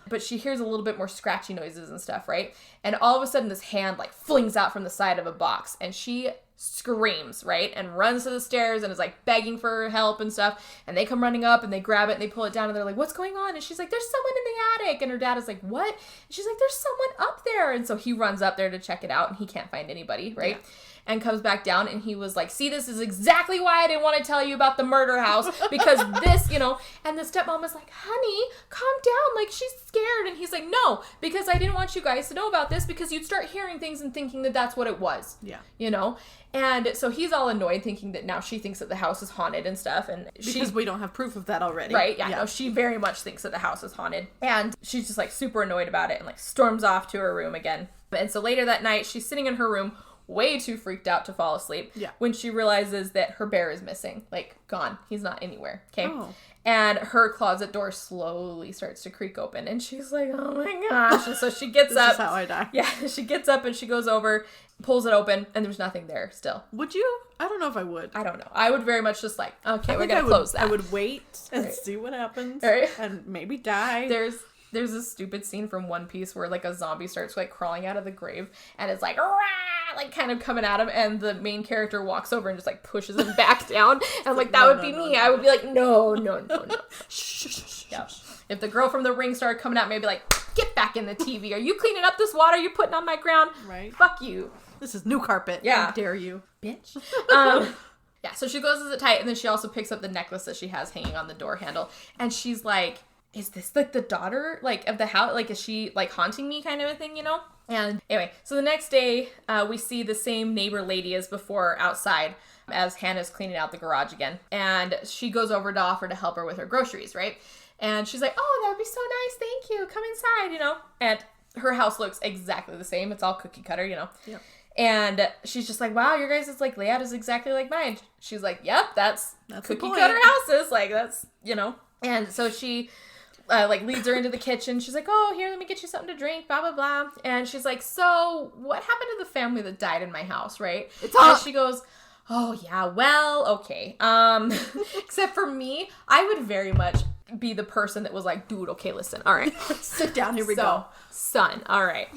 But she hears a little bit more scratchy noises and stuff, right? And all of a sudden this hand, like, flings out from the side of a box, and she screams, right? And runs to the stairs and is, like, begging for help and stuff. And they come running up and they grab it and they pull it down and they're like, what's going on? And she's like, there's someone in the attic. And her dad is like, what? And she's like, there's someone up there. And so he runs up there to check it out and he can't find anybody, right? Yeah. And comes back down and he was like, see, this is exactly why I didn't want to tell you about the murder house, because this, you know. And the stepmom was like, honey, calm down, like, she's scared. And he's like, no, because I didn't want you guys to know about this, because you'd start hearing things and thinking that that's what it was. Yeah. You know? And so he's all annoyed, thinking that now she thinks that the house is haunted and stuff. And because we don't have proof of that already. Right, yeah. No, she very much thinks that the house is haunted. And she's just, like, super annoyed about it and, like, storms off to her room again. And so later that night, she's sitting in her room, way too freaked out to fall asleep. Yeah. When she realizes that her bear is missing. Like, gone. He's not anywhere. Okay? Oh. And her closet door slowly starts to creak open. And she's like, oh my gosh. And so she gets up. This is how I die. Yeah. She gets up and she goes over, pulls it open, and there's nothing there still. Would you? I don't know if I would. I don't know. I would very much just like, okay, we're going to close that. I would wait and see what happens. Right. And maybe die. There's this stupid scene from One Piece where, like, a zombie starts, like, crawling out of the grave, and it's like, rah! Like, kind of coming at him, and the main character walks over and just, like, pushes him back down. And I'm like, that would be me. No. I would be like, no. Shh. Yeah. If the girl from The Ring started coming at me, I'd be like, get back in the TV. Are you cleaning up this water you're putting on my ground? Right. Fuck you. This is new carpet. Yeah. How dare you. Bitch. Yeah, so she closes it tight, and then she also picks up the necklace that she has hanging on the door handle, and she's like, is this, like, the daughter, like, of the house? Like, is she, like, haunting me kind of a thing, you know? And anyway, so the next day, we see the same neighbor lady as before outside as Hannah's cleaning out the garage again. And she goes over to offer to help her with her groceries, right? And she's like, oh, that would be so nice. Thank you. Come inside, you know? And her house looks exactly the same. It's all cookie cutter, you know? Yep. And she's just like, wow, your guys' is like layout is exactly like mine. She's like, yep, that's cookie the cutter houses. Like, that's, you know. And so she like leads her into the kitchen. She's like, oh, here, let me get you something to drink, blah, blah, blah. And she's like, so what happened to the family that died in my house, right? And she goes, oh, yeah, well, okay. Except for me, I would very much be the person that was like, dude, okay, listen, all right. Sit down, here we go. Son, all right.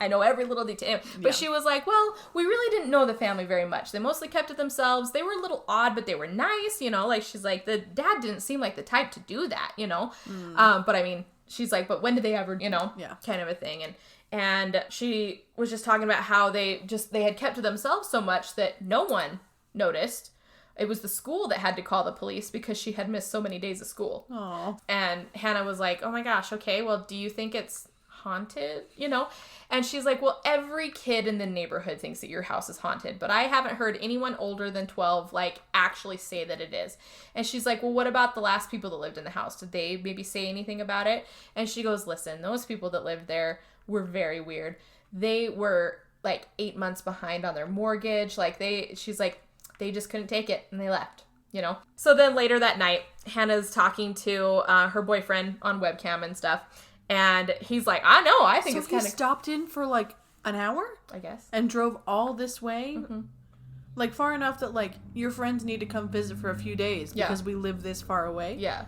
I know every little detail. But she was like, well, we really didn't know the family very much. They mostly kept to themselves. They were a little odd, but they were nice, you know? Like, she's like, the dad didn't seem like the type to do that, you know? But I mean, she's like, but when did they ever, you know? Yeah. Kind of a thing. And she was just talking about how they had kept to themselves so much that no one noticed. It was the school that had to call the police because she had missed so many days of school. Aww. And Hannah was like, oh my gosh, okay, well, do you think it's haunted, you know? And she's like, well, every kid in the neighborhood thinks that your house is haunted, but I haven't heard anyone older than 12 like actually say that it is. And she's like, well, what about the last people that lived in the house? Did they maybe say anything about it? And she goes, listen, those people that lived there were very weird. They were like 8 months behind on their mortgage. Like she's like, they just couldn't take it and they left, you know? So then later that night, Hannah's talking to her boyfriend on webcam and stuff. And he's like, I know, I think it's kind of... So he stopped in for, like, an hour? I guess. And drove all this way? Mm-hmm. Like, far enough that, like, your friends need to come visit for a few days because we live this far away? Yeah.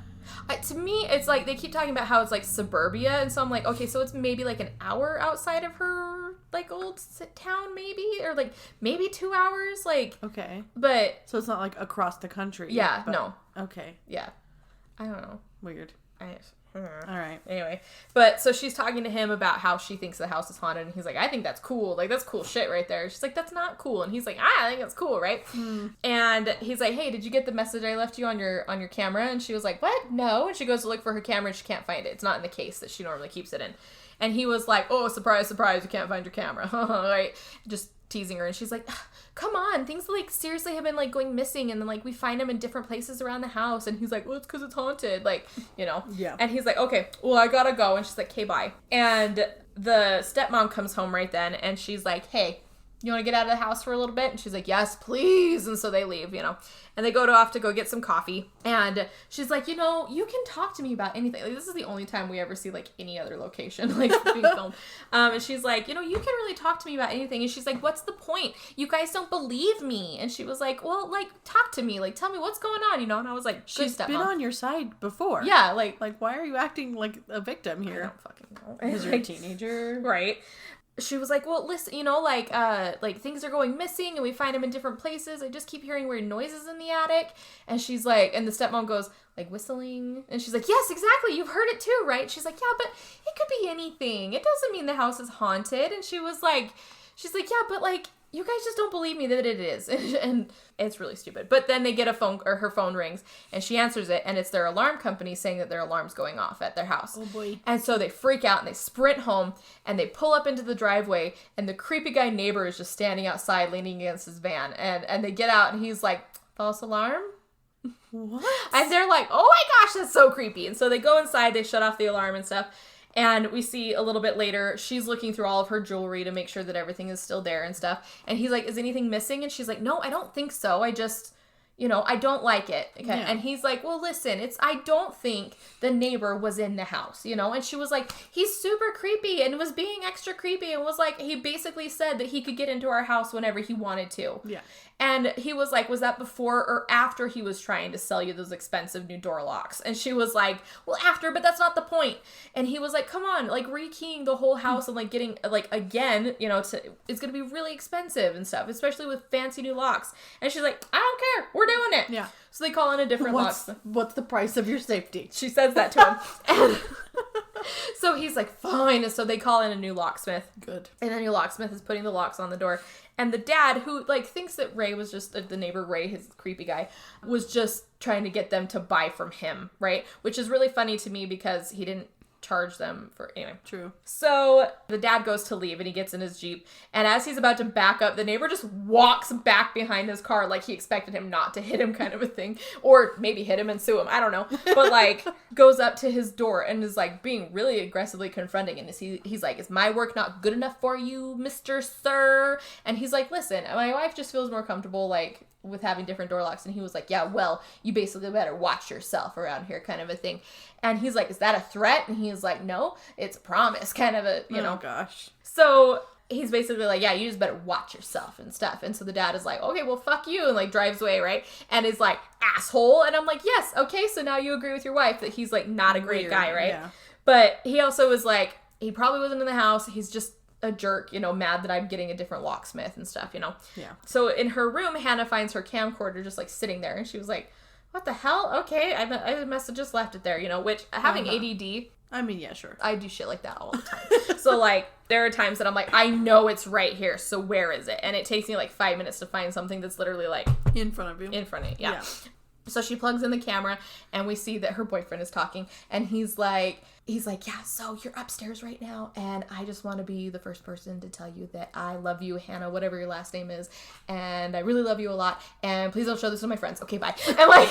To me, it's like, they keep talking about how it's, like, suburbia, and so I'm like, okay, so it's maybe, like, an hour outside of her, like, old town, maybe? Or, like, maybe 2 hours? Like... Okay. But... So it's not, like, across the country? Yeah, but, no. Okay. Yeah. I don't know. Weird. All right. Anyway, but so she's talking to him about how she thinks the house is haunted, and he's like, I think that's cool. Like, that's cool shit right there. She's like, that's not cool. And he's like, I think that's cool, right? And he's like, hey, did you get the message I left you on your camera? And she was like, what? No. And she goes to look for her camera, and she can't find it. It's not in the case that she normally keeps it in. And he was like, oh, surprise, surprise, you can't find your camera. Right? Just teasing her. And she's like, come on, things like seriously have been like going missing, and then like we find them in different places around the house. And he's like, well, it's because it's haunted, like, you know. Yeah. And he's like, okay, well, I gotta go. And she's like, okay, bye. And the stepmom comes home right then, and she's like, hey, you want to get out of the house for a little bit? And she's like, yes, please. And so they leave, you know, and they go off to go get some coffee. And she's like, you know, you can talk to me about anything. Like, this is the only time we ever see like any other location like being filmed. And she's like, you know, you can really talk to me about anything. And she's like, what's the point? You guys don't believe me. And she was like, well, like, talk to me. Like, tell me what's going on, you know? And I was like, she's been on your side before. Yeah, like, why are you acting like a victim here? I don't fucking know. Because you're a teenager. Right. She was like, well, listen, you know, like things are going missing and we find them in different places. I just keep hearing weird noises in the attic. And she's like, and the stepmom goes, like, whistling. And she's like, yes, exactly. You've heard it too, right? She's like, yeah, but it could be anything. It doesn't mean the house is haunted. And she's like, yeah, but like, you guys just don't believe me that it is. And it's really stupid. But then they get a phone, or her phone rings, and she answers it, and it's their alarm company saying that their alarm's going off at their house. Oh boy. And so they freak out, and they sprint home, and they pull up into the driveway, and the creepy guy neighbor is just standing outside leaning against his van. And they get out, and he's like, false alarm? What? And they're like, oh my gosh, that's so creepy. And so they go inside, they shut off the alarm and stuff. And we see a little bit later, she's looking through all of her jewelry to make sure that everything is still there and stuff. And he's like, is anything missing? And she's like, no, I don't think so. I just, you know, I don't like it. Okay. Yeah. And he's like, well, listen, I don't think the neighbor was in the house, you know? And she was like, he's super creepy and was being extra creepy and was like, he basically said that he could get into our house whenever he wanted to. Yeah. And he was like, was that before or after he was trying to sell you those expensive new door locks? And she was like, well, after, but that's not the point. And he was like, come on, like rekeying the whole house and like getting like, again, you know, it's going to be really expensive and stuff, especially with fancy new locks. And she's like, I don't care. We're doing it. Yeah. So they call in a different locksmith. What's the price of your safety? She says that to him. And so he's like, fine. And so they call in a new locksmith. Good. And the new locksmith is putting the locks on the door. And the dad, who, like, thinks that Ray was just, the neighbor Ray, his creepy guy, was just trying to get them to buy from him, right? Which is really funny to me because he didn't charge them for, anyway. True. So the dad goes to leave and he gets in his Jeep. And as he's about to back up, the neighbor just walks back behind his car like he expected him not to hit him kind of a thing. Or maybe hit him and sue him. I don't know. But like goes up to his door and is like being really aggressively confronting. And he's like, is my work not good enough for you, Mr. Sir? And he's like, listen, my wife just feels more comfortable like with having different door locks. And he was like, yeah, well, you basically better watch yourself around here kind of a thing. And he's like, is that a threat? And he's like, no, it's a promise kind of a, you know. Oh, gosh. So he's basically like, yeah, you just better watch yourself and stuff. And so the dad is like, okay, well, fuck you. And like drives away, right? And is like, asshole. And I'm like, yes, okay, so now you agree with your wife that he's like not a great guy, right? Yeah. But he also was like, he probably wasn't in the house. He's just a jerk, you know, mad that I'm getting a different locksmith and stuff, you know? Yeah. So in her room, Hannah finds her camcorder just like sitting there. And she was like, what the hell? Okay, I must have just left it there, you know, which having ADD, I mean, yeah, sure. I do shit like that all the time. So like there are times that I'm like, I know it's right here, so where is it? And it takes me like 5 minutes to find something that's literally like in front of you. In front of you, yeah. So she plugs in the camera and we see that her boyfriend is talking and he's like, yeah, so you're upstairs right now and I just want to be the first person to tell you that I love you, Hannah, whatever your last name is, and I really love you a lot, and please don't show this to my friends. Okay, bye. And like,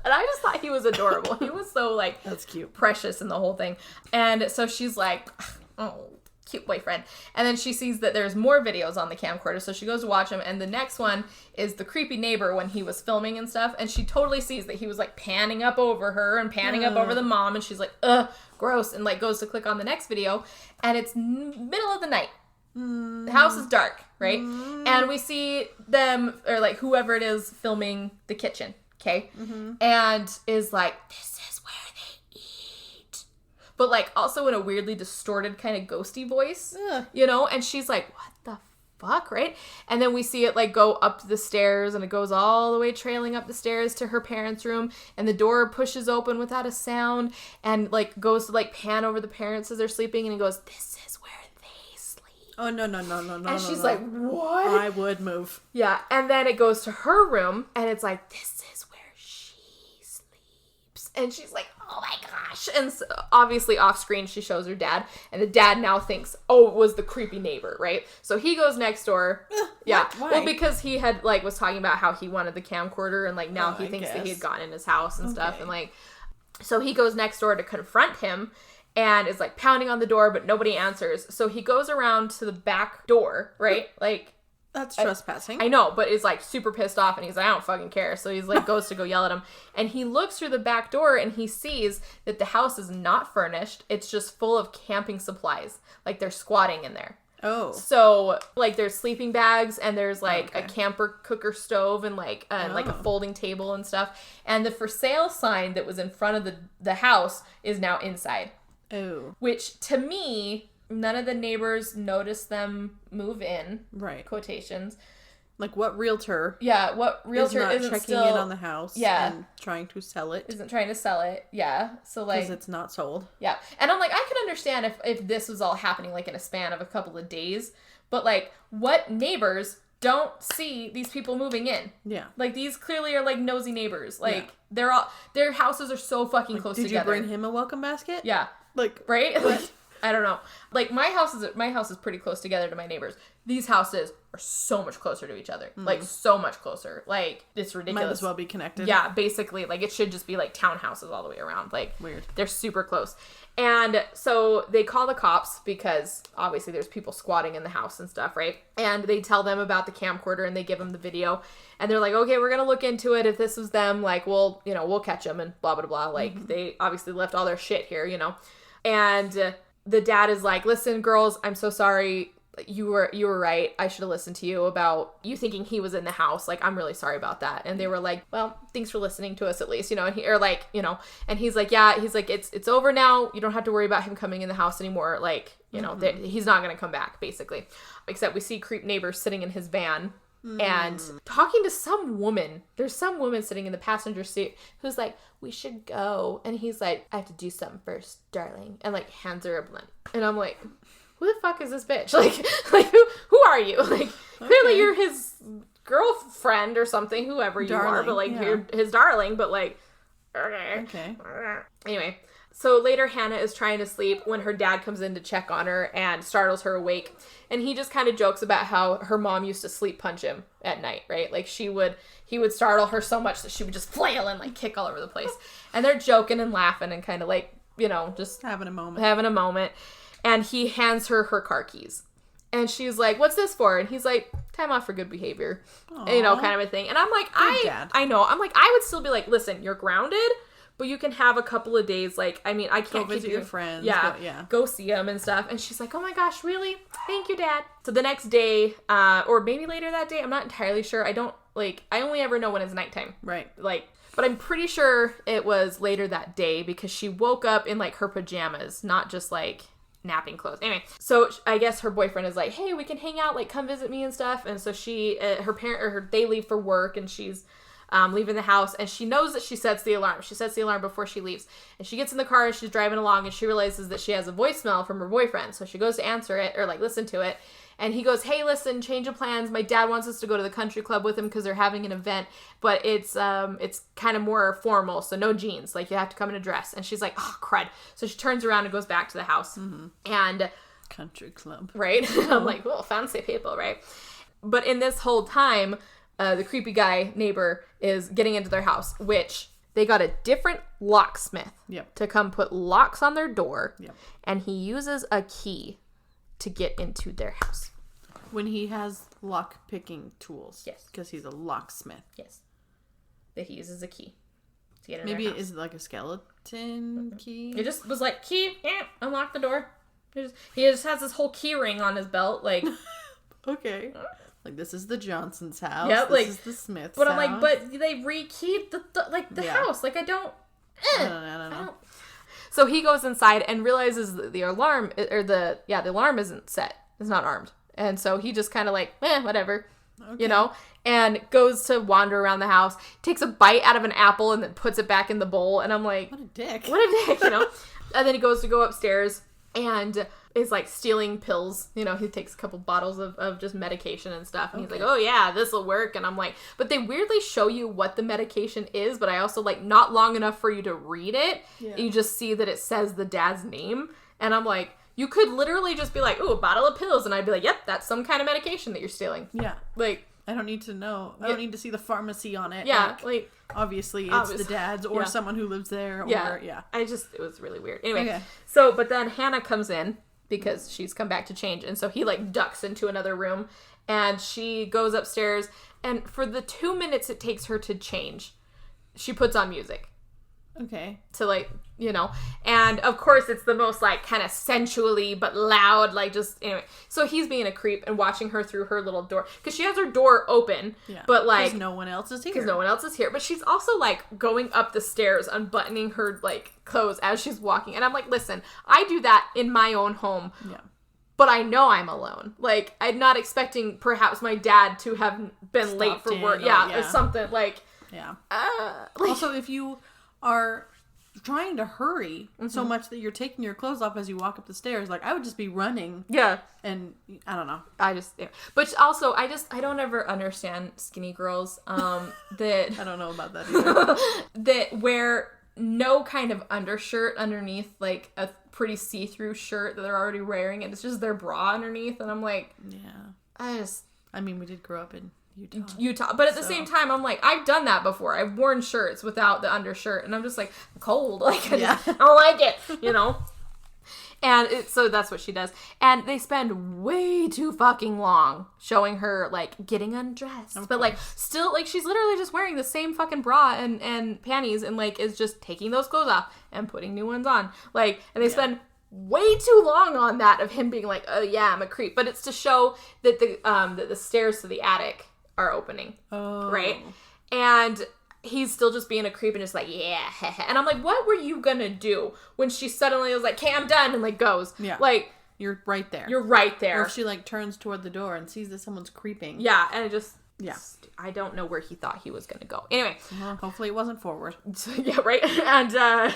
and I just thought he was adorable. He was so like, that's cute, precious in the whole thing. And so she's like, oh, cute boyfriend. And then she sees that there's more videos on the camcorder, so she goes to watch them, and the next one is the creepy neighbor when he was filming and stuff, and she totally sees that he was like panning up over her and panning up over the mom, and she's like, ugh, gross, and like goes to click on the next video, and it's middle of the night. The house is dark, right? And we see them, or like whoever it is filming the kitchen, okay? And is like, this is where they eat. But like also in a weirdly distorted kind of ghosty voice, you know? And she's like, what the fuck, right? And then we see it like go up the stairs, and it goes all the way trailing up the stairs to her parents' room, and the door pushes open without a sound, and like goes to like pan over the parents as they're sleeping, and he goes, this is where they sleep. Oh, no. And she's like, what? I would move. Yeah, and then it goes to her room, and it's like, this is where she sleeps. And she's like, oh my gosh. And so, obviously off screen she shows her dad, and the dad now thinks, oh, it was the creepy neighbor, right? So he goes next door. Yeah. Why? Well, because he had like was talking about how he wanted the camcorder, and like now he thinks that he had gotten in his house and stuff, and like so he goes next door to confront him and is like pounding on the door, but nobody answers. So he goes around to the back door, right? Like, that's trespassing. I know, but is like super pissed off, and he's like, I don't fucking care. So he's like goes to go yell at him, and he looks through the back door and he sees that the house is not furnished. It's just full of camping supplies. Like they're squatting in there. Oh. So like there's sleeping bags, and there's like a camper cooker stove, and like like a folding table and stuff. And the for sale sign that was in front of the house is now inside. Oh. Which to me, none of the neighbors noticed them move in. Right. Quotations. Like what realtor? Yeah, what realtor isn't checking still, in on the house? Yeah. And trying to sell it? Isn't trying to sell it. Yeah. So like, because it's not sold. Yeah. And I'm like, I could understand if this was all happening like in a span of a couple of days, but like, what neighbors don't see these people moving in? Yeah. Like these clearly are like nosy neighbors. Like their houses are so fucking close together. Did you bring him a welcome basket? Yeah. Like, right? Like, I don't know. Like my house is pretty close together to my neighbors. These houses are so much closer to each other. Like so much closer. Like it's ridiculous. Might as well be connected. Yeah, basically. Like it should just be like townhouses all the way around. Like weird. They're super close. And so they call the cops because obviously there's people squatting in the house and stuff, right? And they tell them about the camcorder and they give them the video. And they're like, okay, we're going to look into it. If this was them, like, we'll catch them and blah, blah, blah. Like they obviously left all their shit here, you know? And the dad is like, listen, girls, I'm so sorry. You were right. I should have listened to you about you thinking he was in the house. Like, I'm really sorry about that. And they were like, well, thanks for listening to us at least, you know, and and he's like, yeah, he's like, it's over now. You don't have to worry about him coming in the house anymore. Like, you know, he's not going to come back basically, except we see creep neighbor sitting in his van and talking to some woman. There's some woman sitting in the passenger seat who's like, we should go. And he's like, I have to do something first, darling. And like hands her a blunt. And I'm like, who the fuck is this bitch? Like who are you? Like, clearly you're his girlfriend or something, whoever you are, but like, you're his darling, but like, Okay. Anyway, so later Hannah is trying to sleep when her dad comes in to check on her and startles her awake. And he just kind of jokes about how her mom used to sleep punch him at night, right? Like he would startle her so much that she would just flail and like kick all over the place. And they're joking and laughing and kind of like, just having a moment. And he hands her car keys. And she's like, what's this for? And he's like, time off for good behavior. Aww. Kind of a thing. And I'm like, I know. I'm like, I would still be like, listen, you're grounded, but you can have a couple of days. Like, I mean, I can't go visit your friends. Yeah. Go see them and stuff. And she's like, oh my gosh, really? Thank you, Dad. So the next day, or maybe later that day, I'm not entirely sure. I only ever know when it's nighttime. Right. But I'm pretty sure it was later that day because she woke up in like her pajamas, not just like napping clothes. Anyway, so I guess her boyfriend is like, hey, we can hang out, like come visit me and stuff. And so she, they leave for work and she's leaving the house and she knows that she sets the alarm. She sets the alarm before she leaves. And she gets in the car and she's driving along and she realizes that she has a voicemail from her boyfriend. So she goes to answer it or like listen to it. And he goes, hey, listen, change of plans. My dad wants us to go to the country club with him because they're having an event, but it's kind of more formal, so no jeans. Like, you have to come in a dress. And she's like, oh, crud. So she turns around and goes back to the house. Mm-hmm. And... country club. Right? I'm like, well, fancy people, right? But in this whole time, the creepy guy neighbor is getting into their house, which they got a different locksmith to come put locks on their door. Yep. And he uses a key to get into their house. When he has lock-picking tools. Yes. Because he's a locksmith. Yes. That he uses a key to get in Maybe their house. Is it like a skeleton key? It just was like, key, unlock the door. He just has this whole key ring on his belt, like... Okay. Like, this is the Johnson's house. Yep, this is the Smith's But house. I'm like, but they rekeyed the house. Like, I don't... I don't know. So he goes inside and realizes that the alarm, the alarm isn't set. It's not armed. And so he just kind of like, whatever, and goes to wander around the house, takes a bite out of an apple and then puts it back in the bowl. And I'm like, what a dick, And then he goes to go upstairs and is like stealing pills. He takes a couple bottles of just medication and stuff. And he's like, oh yeah, this will work. And I'm like, but they weirdly show you what the medication is, but I also like not long enough for you to read it. Yeah. You just see that it says the dad's name. And I'm like, you could literally just be like, ooh, a bottle of pills. And I'd be like, yep, that's some kind of medication that you're stealing. Yeah. Like, I don't need to know. I don't need to see the pharmacy on it. Yeah. Obviously it's the dad's or someone who lives there. It was really weird. Anyway, so, but then Hannah comes in because she's come back to change. And so he like ducks into another room and she goes upstairs. And for the 2 minutes it takes her to change, she puts on music. Okay. To like, and of course it's the most like kind of sensually but loud, like just anyway. So he's being a creep and watching her through her little door because she has her door open, but like because no one else is here. But she's also like going up the stairs, unbuttoning her like clothes as she's walking, and I'm like, listen, I do that in my own home. Yeah. But I know I'm alone. Like, I'm not expecting perhaps my dad to have been late for work. Or something like. Yeah. Also, if you are trying to hurry so much that you're taking your clothes off as you walk up the stairs, like I would just be running. Yeah. And I don't know. But also I don't ever understand skinny girls that I don't know about that either. that wear no kind of undershirt underneath like a pretty see-through shirt that they're already wearing and it's just their bra underneath, and I'm like, I mean, we did grow up in Utah. But at the same time, I'm like, I've done that before. I've worn shirts without the undershirt, and I'm just like, cold. Like, I don't like it, And so that's what she does. And they spend way too fucking long showing her, like, getting undressed. Okay. But, like, still, like, she's literally just wearing the same fucking bra and panties and, like, is just taking those clothes off and putting new ones on. Like, and they spend way too long on that of him being like, oh, yeah, I'm a creep. But it's to show that the stairs to the attic are opening, right? And he's still just being a creep and just like, and I'm like, what were you gonna do when she suddenly was like, okay, I'm done, and like goes, like, you're right there, or if she like turns toward the door and sees that someone's creeping, and it just I don't know where he thought he was gonna go. Anyway, hopefully it wasn't forward. Right. And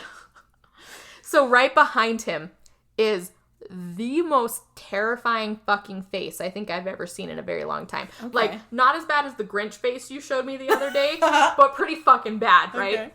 so right behind him is the most terrifying fucking face I think I've ever seen in a very long time. Okay. Like, not as bad as the Grinch face you showed me the other day, but pretty fucking bad, right? Okay.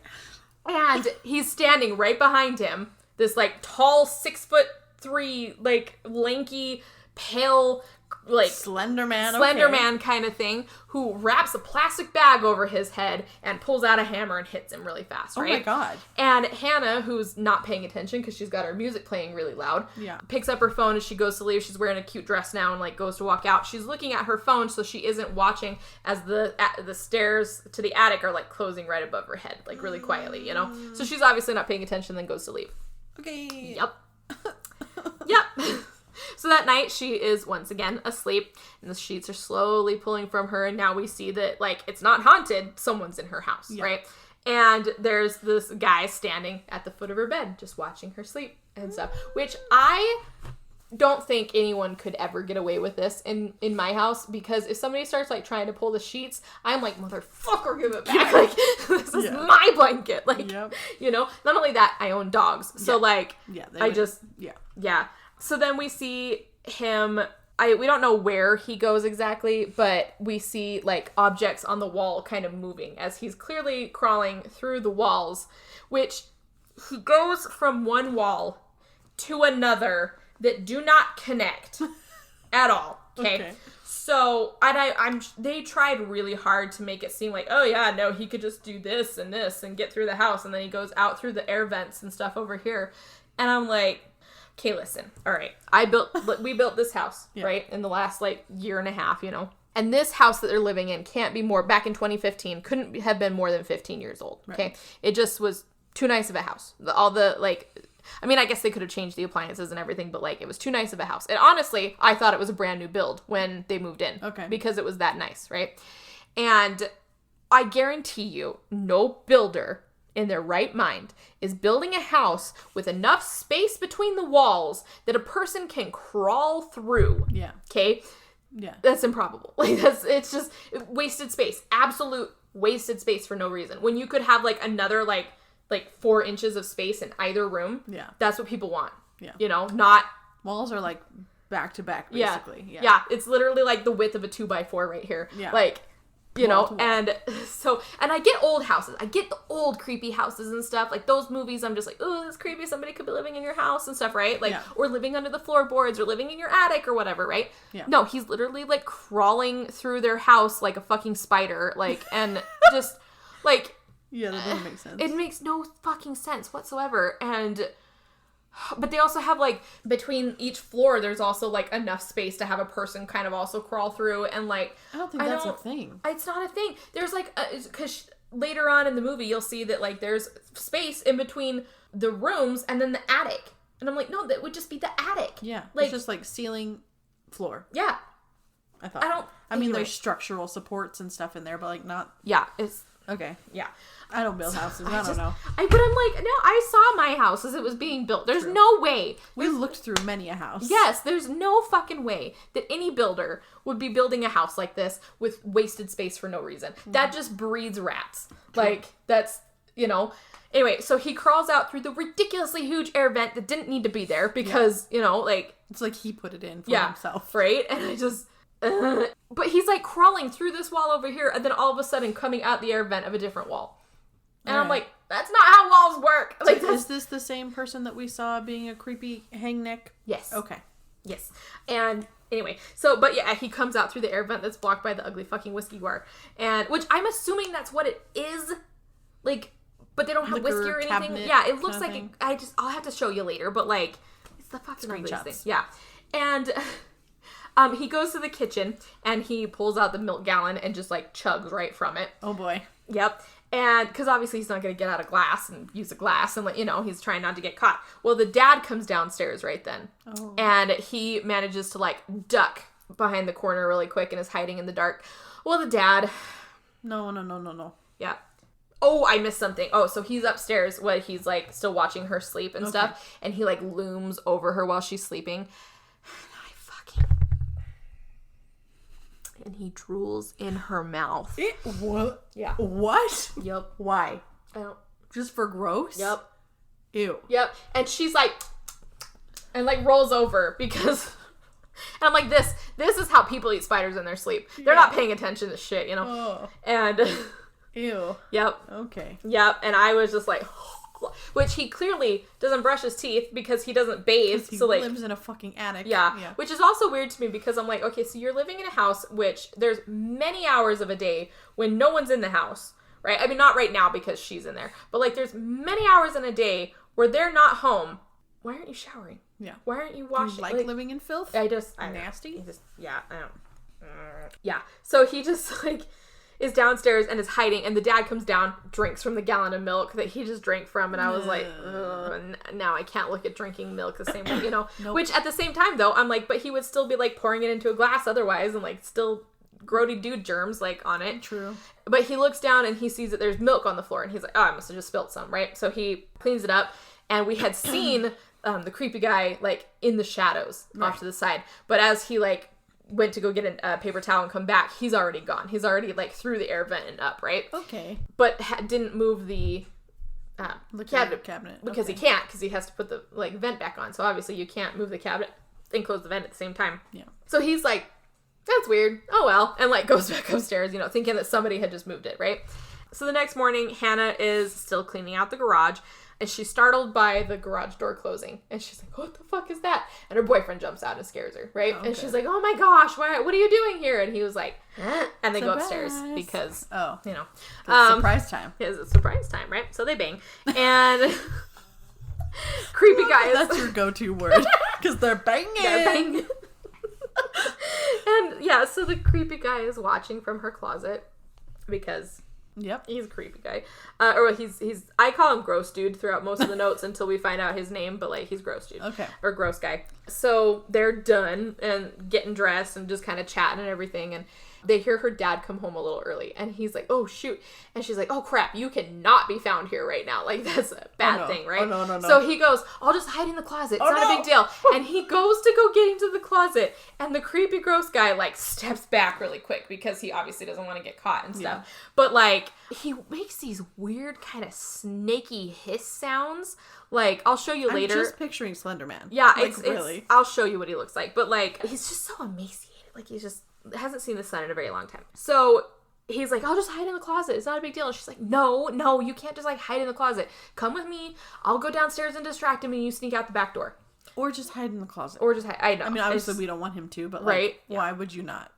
And he's standing right behind him. This, like, tall, 6'3", like, lanky, pale, like... Slender man kind of thing, who wraps a plastic bag over his head and pulls out a hammer and hits him really fast, right? Oh my god. And Hannah, who's not paying attention because she's got her music playing really loud, picks up her phone as she goes to leave. She's wearing a cute dress now and, like, goes to walk out. She's looking at her phone so she isn't watching as the stairs to the attic are, like, closing right above her head, like, really quietly, you know? So she's obviously not paying attention, then goes to leave. Okay. Yep. Yep. So that night, she is once again asleep, and the sheets are slowly pulling from her, and now we see that, like, it's not haunted, someone's in her house, right? And there's this guy standing at the foot of her bed, just watching her sleep and stuff, which I don't think anyone could ever get away with this in my house, because if somebody starts, like, trying to pull the sheets, I'm like, motherfucker, give it back. Like, this is my blanket. Like, you know, not only that, I own dogs. So, like, yeah. So then we see him, we don't know where he goes exactly, but we see, like, objects on the wall kind of moving as he's clearly crawling through the walls, which he goes from one wall to another that do not connect at all. Okay. So, and they tried really hard to make it seem like, oh yeah, no, he could just do this and get through the house, and then he goes out through the air vents and stuff over here. And I'm like, okay, listen, all right, we built this house, right, in the last, like, year and a half, you know, and this house that they're living in can't be more, back in 2015, couldn't have been more than 15 years old, okay? Right. It just was too nice of a house. All the, like, I mean, I guess they could have changed the appliances and everything, but, like, it was too nice of a house. And honestly, I thought it was a brand new build when they moved in, because it was that nice, right? And I guarantee you, no builder in their right mind is building a house with enough space between the walls that a person can crawl through. Yeah. Okay? Yeah. That's improbable. Like, it's just wasted space. Absolute wasted space for no reason. When you could have, like, another, like 4 inches of space in either room. Yeah. That's what people want. Yeah. You know, not... Walls are, like, back to back, basically. Yeah. It's literally, like, the width of a 2x4 right here. Yeah. Like... You know, and so, and I get old houses. I get the old creepy houses and stuff. Like, those movies, I'm just like, oh, that's creepy. Somebody could be living in your house and stuff, right? Like, or living under the floorboards or living in your attic or whatever, right? Yeah. No, he's literally, like, crawling through their house like a fucking spider. Like, and just, like... Yeah, that doesn't make sense. It makes no fucking sense whatsoever. And... But they also have, like, between each floor, there's also, like, enough space to have a person kind of also crawl through, and, like... I don't think that's a thing. It's not a thing. There's, like, because later on in the movie, you'll see that, like, there's space in between the rooms and then the attic. And I'm like, no, that would just be the attic. Yeah. Like, it's just, like, ceiling, floor. Yeah. I mean, there's structural supports and stuff in there, but, like, not... Yeah, it's... Okay. Yeah. I don't build houses. I don't know. But I'm like, no, I saw my house as it was being built. There's no way. We looked through many a house. Yes, there's no fucking way that any builder would be building a house like this with wasted space for no reason. That just breeds rats. Like, that's, you know. Anyway, so he crawls out through the ridiculously huge air vent that didn't need to be there because, you know, like... It's like he put it in for himself. Right? And I just... But he's, like, crawling through this wall over here and then all of a sudden coming out the air vent of a different wall. And I'm like, that's not how walls work. Like, is this the same person that we saw being a creepy hangneck? Yes. Okay. Yes. And anyway, so, but yeah, he comes out through the air vent that's blocked by the ugly fucking whiskey bar. And, which I'm assuming that's what it is. Like, but they don't have whiskey or anything. Yeah, it looks like, I'll have to show you later, but like, it's the fucking ugliest thing. Yeah. And... he goes to the kitchen and he pulls out the milk gallon and just like chugs right from it. Oh boy. Yep. And because obviously he's not going to get out a glass and use a glass and, like, you know, he's trying not to get caught. Well, the dad comes downstairs right then. Oh. And he manages to, like, duck behind the corner really quick and is hiding in the dark. Well, the dad... No. Yeah. Oh, I missed something. Oh, so he's upstairs when he's, like, still watching her sleep and stuff. And he, like, looms over her while she's sleeping. And he drools in her mouth. What? Yeah. What? Yep. Why? I don't... Just for gross? Yep. Ew. Yep. And she's like... And, like, rolls over because... And I'm like, this is how people eat spiders in their sleep. They're not paying attention to shit, you know? Oh. And... Ew. Yep. Okay. Yep. And I was just like, which he clearly doesn't brush his teeth because he doesn't bathe. He so like lives in a fucking attic. yeah. Which is also weird to me because I'm like, okay, so you're living in a house which there's many hours of a day when no one's in the house, right? I mean, not right now because she's in there, but like there's many hours in a day where they're not home. Why aren't you showering? Yeah. Why aren't you Do washing? you like living in filth? I Nasty? I don't. Yeah. So he just like is downstairs and is hiding, and the dad comes down, drinks from the gallon of milk that he just drank from, and I was like, now I can't look at drinking milk the same way, you know? Nope. Which at the same time, though, I'm like, but he would still be like pouring it into a glass otherwise, and like still grody dude germs like on it. True. But he looks down and he sees that there's milk on the floor, and he's like, oh, I must have just spilled some, right? So he cleans it up, and we had seen the creepy guy like in the shadows off to the side, but as he like went to go get a paper towel and come back, he's already gone. He's already like through the air vent and up, right? Okay. But didn't move the cabinet because he can't, because he has to put the like vent back on. So obviously you can't move the cabinet and close the vent at the same time. Yeah. So he's like, that's weird. Oh well, and like goes back upstairs, you know, thinking that somebody had just moved it, right? So the next morning, Hannah is still cleaning out the garage, and she's startled by the garage door closing. And she's like, what the fuck is that? And her boyfriend jumps out and scares her, right? Oh, okay. And she's like, oh my gosh, what are you doing here? And he was like, and they go upstairs because, you know. Surprise time. It's surprise time, right? So they bang. And creepy guys. That's your go-to word. Because they're banging. They're banging. And yeah, so the creepy guy is watching from her closet because... Yep. He's a creepy guy. Or he's I call him gross dude throughout most of the notes until we find out his name, but like he's gross dude. Okay. Or gross guy. So they're done and getting dressed and just kind of chatting and everything, and they hear her dad come home a little early, and he's like, oh shoot. And she's like, oh crap, you cannot be found here right now. Like that's a bad thing, right? Oh, no. So he goes, I'll just hide in the closet. It's not a big deal. And he goes to go get into the closet, and the creepy gross guy like steps back really quick because he obviously doesn't want to get caught and stuff. Yeah. But like he makes these weird kind of snaky hiss sounds. Like I'll show you later. I'm just picturing Slender Man. Yeah, like, really. I'll show you what he looks like. But like he's just so emaciated. Like he's just hasn't seen the sun in a very long time. So he's like, I'll just hide in the closet. It's not a big deal. And she's like, no, you can't just like hide in the closet. Come with me. I'll go downstairs and distract him, and you sneak out the back door. Or just hide in the closet. Or just hide. I know. I mean, obviously we don't want him to, but like, right? Why would you not?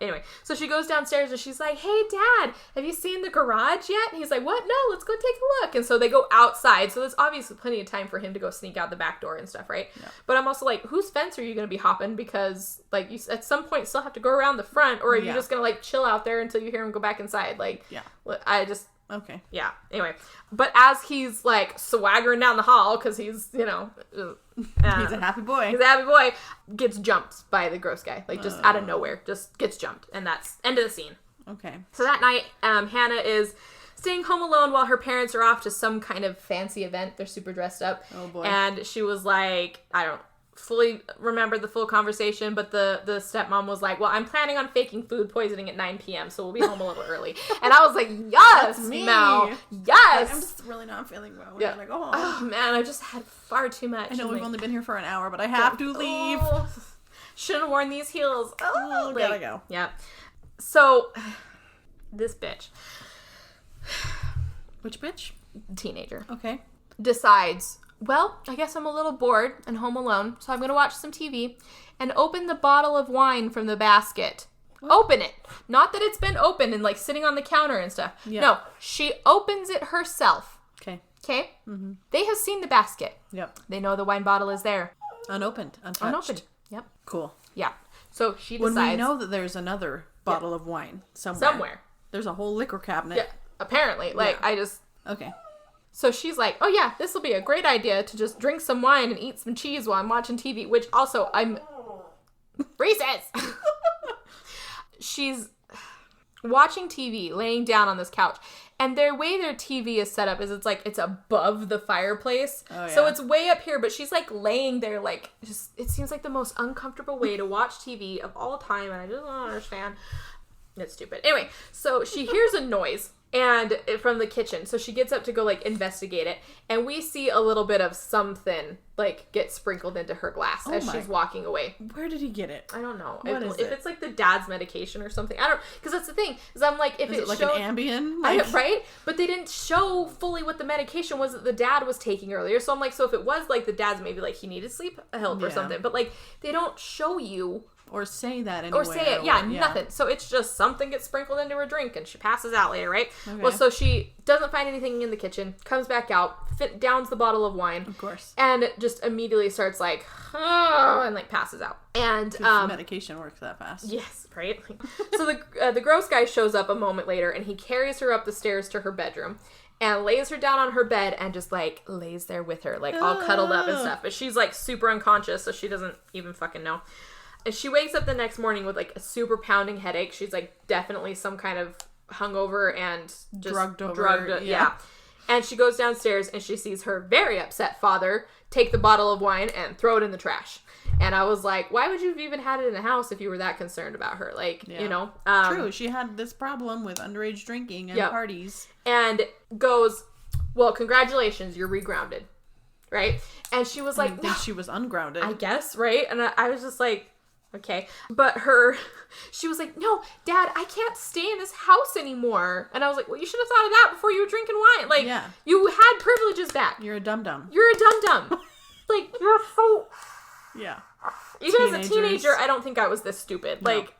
Anyway, so she goes downstairs and she's like, hey, Dad, have you seen the garage yet? And he's like, what? No, let's go take a look. And so they go outside. So there's obviously plenty of time for him to go sneak out the back door and stuff, right? Yeah. But I'm also like, whose fence are you going to be hopping? Because like you at some point still have to go around the front, or are you just going to like chill out there until you hear him go back inside? Like, I just... Okay. Yeah. Anyway, but as he's like swaggering down the hall because he's, you know, he's a happy boy. He's a happy boy. Gets jumped by the gross guy, like just out of nowhere, just gets jumped, and that's end of the scene. Okay. So that night, Hannah is staying home alone while her parents are off to some kind of fancy event. They're super dressed up. Oh boy. And she was like, I don't fully remember the full conversation, but the stepmom was like, well, I'm planning on faking food poisoning at 9 p.m, so we'll be home a little early. And I was like, yes, Mel, yes. Like, I'm just really not feeling well. Yeah. Like, oh man, I just had far too much. I know we've only been here for an hour, but I have to leave. Shouldn't have worn these heels. Gotta go. Yeah. So, this bitch. Which bitch? Teenager. Okay. Decides, well, I guess I'm a little bored and home alone, so I'm going to watch some TV and open the bottle of wine from the basket. What? Open it. Not that it's been opened and like sitting on the counter and stuff. Yeah. No, she opens it herself. Okay. Okay? Mm-hmm. They have seen the basket. Yep. They know the wine bottle is there. Unopened. Untouched. Unopened. Yep. Cool. Yeah. So she decides. When we know that there's another bottle of wine somewhere. There's a whole liquor cabinet. Yeah. Apparently. Like, I just... Okay. So she's like, oh yeah, this will be a great idea to just drink some wine and eat some cheese while I'm watching TV, which also I'm... Recess! She's watching TV, laying down on this couch. And their way their TV is set up is it's above the fireplace. Oh, yeah. So it's way up here, but she's like laying there like, just it seems like the most uncomfortable way to watch TV of all time, and I just don't understand. It's stupid. Anyway, so she hears a noise. and from the kitchen. So she gets up to go like investigate it, and we see a little bit of something like get sprinkled into her glass as she's walking away. Where did he get it? I don't know. What is it? If it's like the dad's medication or something. I don't, because that's the thing. Is I'm like, if is it like an Ambien? Right? But they didn't show fully what the medication was that the dad was taking earlier. So I'm like, so if it was like the dad's, maybe like he needed sleep help or something. But like they don't show you. Or say that anywhere. Or say it, nothing. So it's just something gets sprinkled into her drink and she passes out later, right? Okay. Well, so she doesn't find anything in the kitchen, comes back out, downs the bottle of wine. Of course. And just immediately starts like, oh, and like passes out. And medication works that fast. Yes, right? So the gross guy shows up a moment later and he carries her up the stairs to her bedroom. And lays her down on her bed and just, like, lays there with her, like, all cuddled up and stuff. But she's, like, super unconscious, so she doesn't even fucking know. And she wakes up the next morning with, like, a super pounding headache. She's, like, definitely some kind of hungover and just drugged over. Yeah. And she goes downstairs and she sees her very upset father take the bottle of wine and throw it in the trash. And I was like, why would you have even had it in the house if you were that concerned about her? Like, you know. True. She had this problem with underage drinking and parties. And goes, well, congratulations, you're regrounded. Right? And she was like, I think she was ungrounded. I guess, right? And I was just like, okay. But she was like, no, Dad, I can't stay in this house anymore. And I was like, well, you should have thought of that before you were drinking wine. Like, you had privileges back. You're a dum-dum. You're a dum-dum. Like, you're so... Yeah. Even as a teenager, I don't think I was this stupid. No. Like,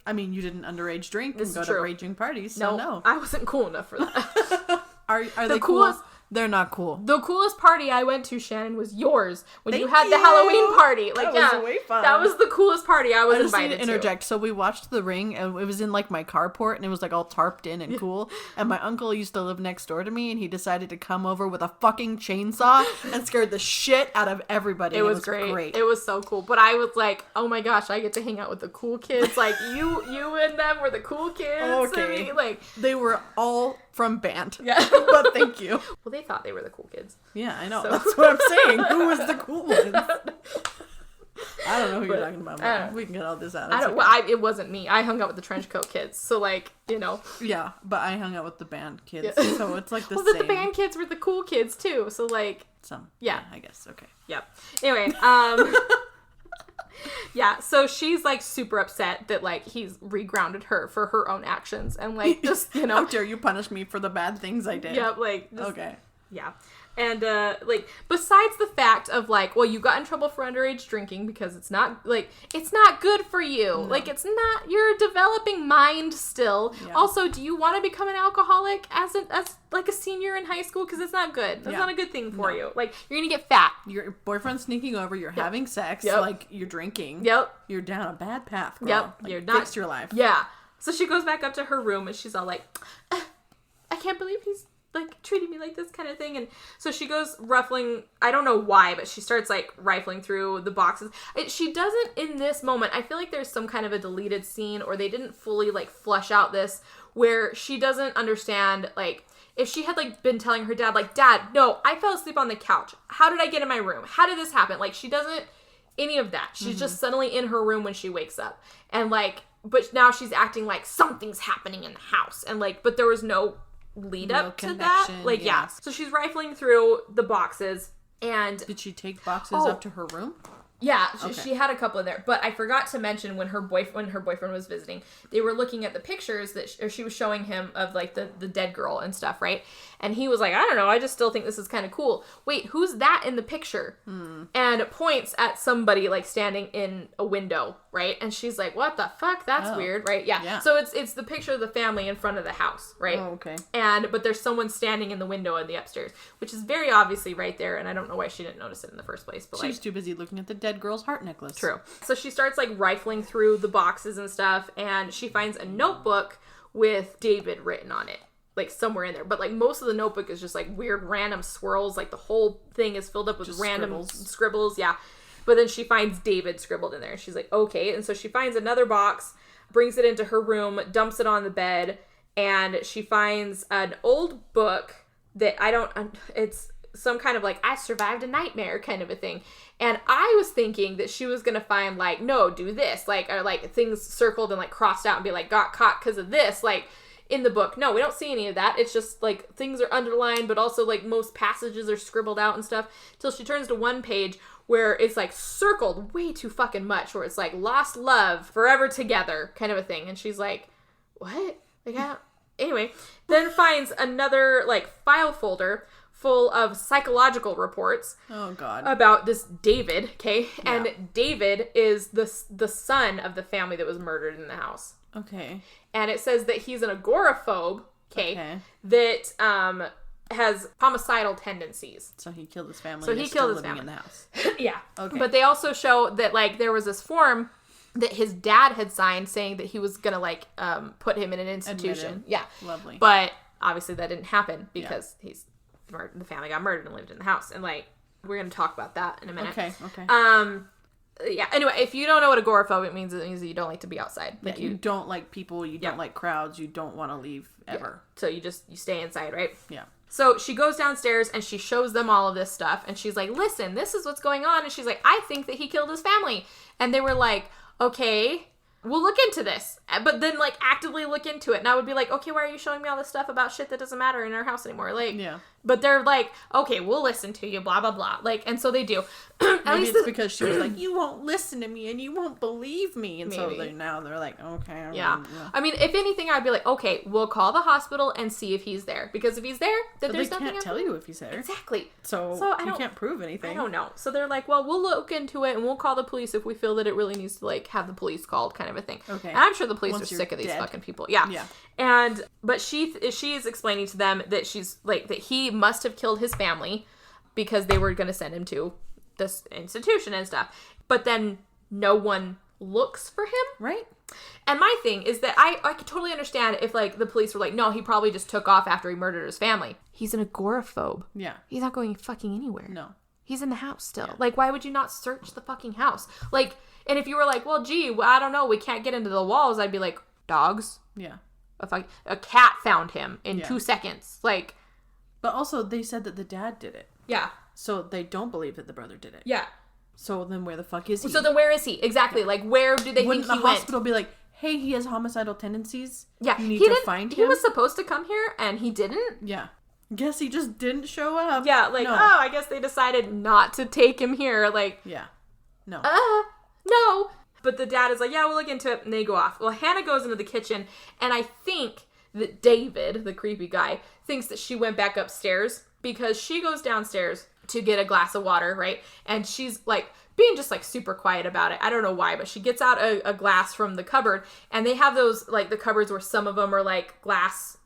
I mean, you didn't underage drink and go to raging parties, so no. I wasn't cool enough for that. Are they coolest, cool? They're not cool. The coolest party I went to, Shannon, was yours when you had the Halloween party. Like, that was way fun. That was the coolest party I was invited to. Interject. So we watched The Ring, and it was in like my carport, and it was like all tarped in and cool. And my uncle used to live next door to me, and he decided to come over with a fucking chainsaw and scared the shit out of everybody. It was great. It was so cool. But I was like, oh my gosh, I get to hang out with the cool kids. Like you and them were the cool kids. Okay. And like they were all from band. Yeah. But thank you. Well, they thought they were the cool kids. Yeah, I know. So. That's what I'm saying. Who was the cool ones? I don't know who you're talking about. But we can get all this out. It wasn't me. I hung out with the trench coat kids. So, like, you know. Yeah, but I hung out with the band kids. Yeah. So it's like the same. Well, the band kids were the cool kids, too. So, like. Yeah, I guess. Okay. Yep. Anyway, yeah, so she's, like, super upset that, like, he's regrounded her for her own actions. And, like, just, you know. How dare you punish me for the bad things I did? Yeah, like. Just, okay. Yeah. And, like, besides the fact of, like, well, you got in trouble for underage drinking because it's not, like, it's not good for you. No. Like, it's not, you're a developing mind still. Yeah. Also, do you want to become an alcoholic as like, a senior in high school? Because it's not good. That's not a good thing for you. Like, you're going to get fat. Your boyfriend's sneaking over, you're having sex, like, you're drinking. Yep. You're down a bad path, girl. Yep. Like, you're not. Fix your life. Yeah. So she goes back up to her room and she's all like, I can't believe he's like treating me like this kind of thing. And so she goes ruffling, I don't know why, but she starts like rifling through the boxes. She doesn't in this moment. I feel like there's some kind of a deleted scene or they didn't fully like flesh out this where she doesn't understand like if she had like been telling her dad like, Dad, no, I fell asleep on the couch. How did I get in my room? How did this happen? Like she doesn't any of that. She's just suddenly in her room when she wakes up. And like, but now she's acting like something's happening in the house. And like, but there was no lead up to that. Like, yeah. So she's rifling through the boxes and... Did she take boxes up to her room? Yeah, she had a couple in there. But I forgot to mention when her boyfriend was visiting, they were looking at the pictures that she was showing him of like the dead girl and stuff, right? And he was like, I don't know, I just still think this is kind of cool. Wait, who's that in the picture? And points at somebody like standing in a window, right? And she's like, what the fuck? That's weird, right? Yeah. So it's the picture of the family in front of the house, right? Oh, okay. But there's someone standing in the window in the upstairs, which is very obviously right there. And I don't know why she didn't notice it in the first place. But she's too busy looking at the dead girl's heart necklace. True. So she starts like rifling through the boxes and stuff, and she finds a notebook with David written on it, like somewhere in there. But like most of the notebook is just like weird random swirls. Like the whole thing is filled up with just random scribbles. Yeah. But then she finds David scribbled in there. She's like, okay. And so she finds another box, brings it into her room, dumps it on the bed, and she finds an old book that it's some kind of like, I survived a nightmare kind of a thing. And I was thinking that she was going to find like, no, do this. Like, or like things circled and like crossed out and be like, got caught because of this. Like, in the book, no, we don't see any of that. It's just like things are underlined, but also like most passages are scribbled out and stuff, till she turns to one page where it's like circled way too fucking much, where it's like lost love, forever together kind of a thing. And she's like, what? Like, anyway, then finds another like file folder full of psychological reports. Oh God. About this David, okay? And David is the son of the family that was murdered in the house. Okay. And it says that he's an agoraphobe, okay. That has homicidal tendencies. So he killed his family. So he killed his family in the house. Yeah. Okay. But they also show that like there was this form that his dad had signed saying that he was gonna like put him in an institution. Admitted. Yeah. Lovely. But obviously that didn't happen because the family got murdered and lived in the house. And like we're gonna talk about that in a minute. Okay. Yeah. Anyway, if you don't know what agoraphobic means, it means that you don't like to be outside. Like you don't like people. You don't like crowds. You don't want to leave ever. Yeah. So you stay inside, right? Yeah. So she goes downstairs and she shows them all of this stuff. And she's like, listen, this is what's going on. And she's like, I think that he killed his family. And they were like, okay, we'll look into this. But then like actively look into it. And I would be like, okay, why are you showing me all this stuff about shit that doesn't matter in our house anymore? Like, yeah. But they're like, okay, we'll listen to you, blah, blah, blah. Like, and so they do. Maybe it's because she was like, you won't listen to me and you won't believe me. And maybe. so now they're like, okay. Yeah. I mean, if anything, I'd be like, okay, we'll call the hospital and see if he's there. Because if he's there, then but there's they nothing can't tell you if he's there. Exactly. So you can't prove anything. I don't know. So they're like, well, we'll look into it and we'll call the police if we feel that it really needs to like have the police called kind of a thing. Okay. And I'm sure the police Once are sick of these dead. fucking people. Yeah. Yeah. And, but she is explaining to them that she's like, that he must have killed his family because they were going to send him to this institution and stuff. But then no one looks for him. Right. And my thing is that I could totally understand if like the police were like, no, he probably just took off after he murdered his family. He's an agoraphobe. Yeah. He's not going fucking anywhere. No. He's in the house still. Yeah. Like, why would you not search the fucking house? Like, and if you were like, well, gee, I don't know, we can't get into the walls, I'd be like, dogs? Yeah. A cat found him in 2 seconds. Like. But also, they said that the dad did it. Yeah. So they don't believe that the brother did it. Yeah. So then where the fuck is he? So then where is he? Exactly. Yeah. Like, where do they Wouldn't think he the hospital be like, hey, he has homicidal tendencies? Yeah. You need to find him? He was supposed to come here, and he didn't? Yeah. Guess he just didn't show up. Yeah, like, no. Oh, I guess they decided not to take him here. Like, yeah. No. No. But the dad is like, yeah, we'll look into it, and they go off. Well, Hannah goes into the kitchen, and I think that David, the creepy guy, thinks that she went back upstairs because she goes downstairs to get a glass of water, right? And she's like being just like super quiet about it. I don't know why, but she gets out a glass from the cupboard, and they have those like the cupboards where some of them are like glass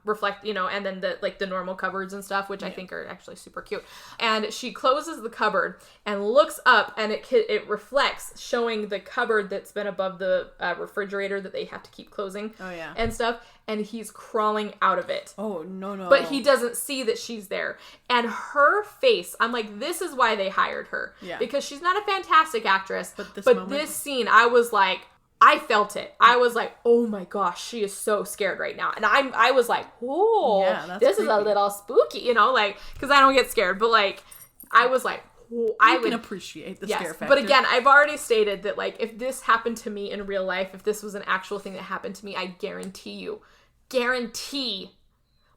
reflect, you know, and then the like the normal cupboards and stuff, which I think are actually super cute. And she closes the cupboard and looks up, and it reflects, showing the cupboard that's been above the refrigerator that they have to keep closing. Oh yeah. And stuff. And he's crawling out of it. Oh no. But he doesn't see that she's there. And her face, I'm like, this is why they hired her. Yeah. Because she's not a fantastic actress. But moment... this scene, I was like, I felt it. I was like, oh my gosh, she is so scared right now. And I was like, whoa, yeah, this creepy. Is a little spooky, you know, like, because I don't get scared. But like, I was like, I can appreciate the scare factor. But again, I've already stated that like, if this happened to me in real life, if this was an actual thing that happened to me, I guarantee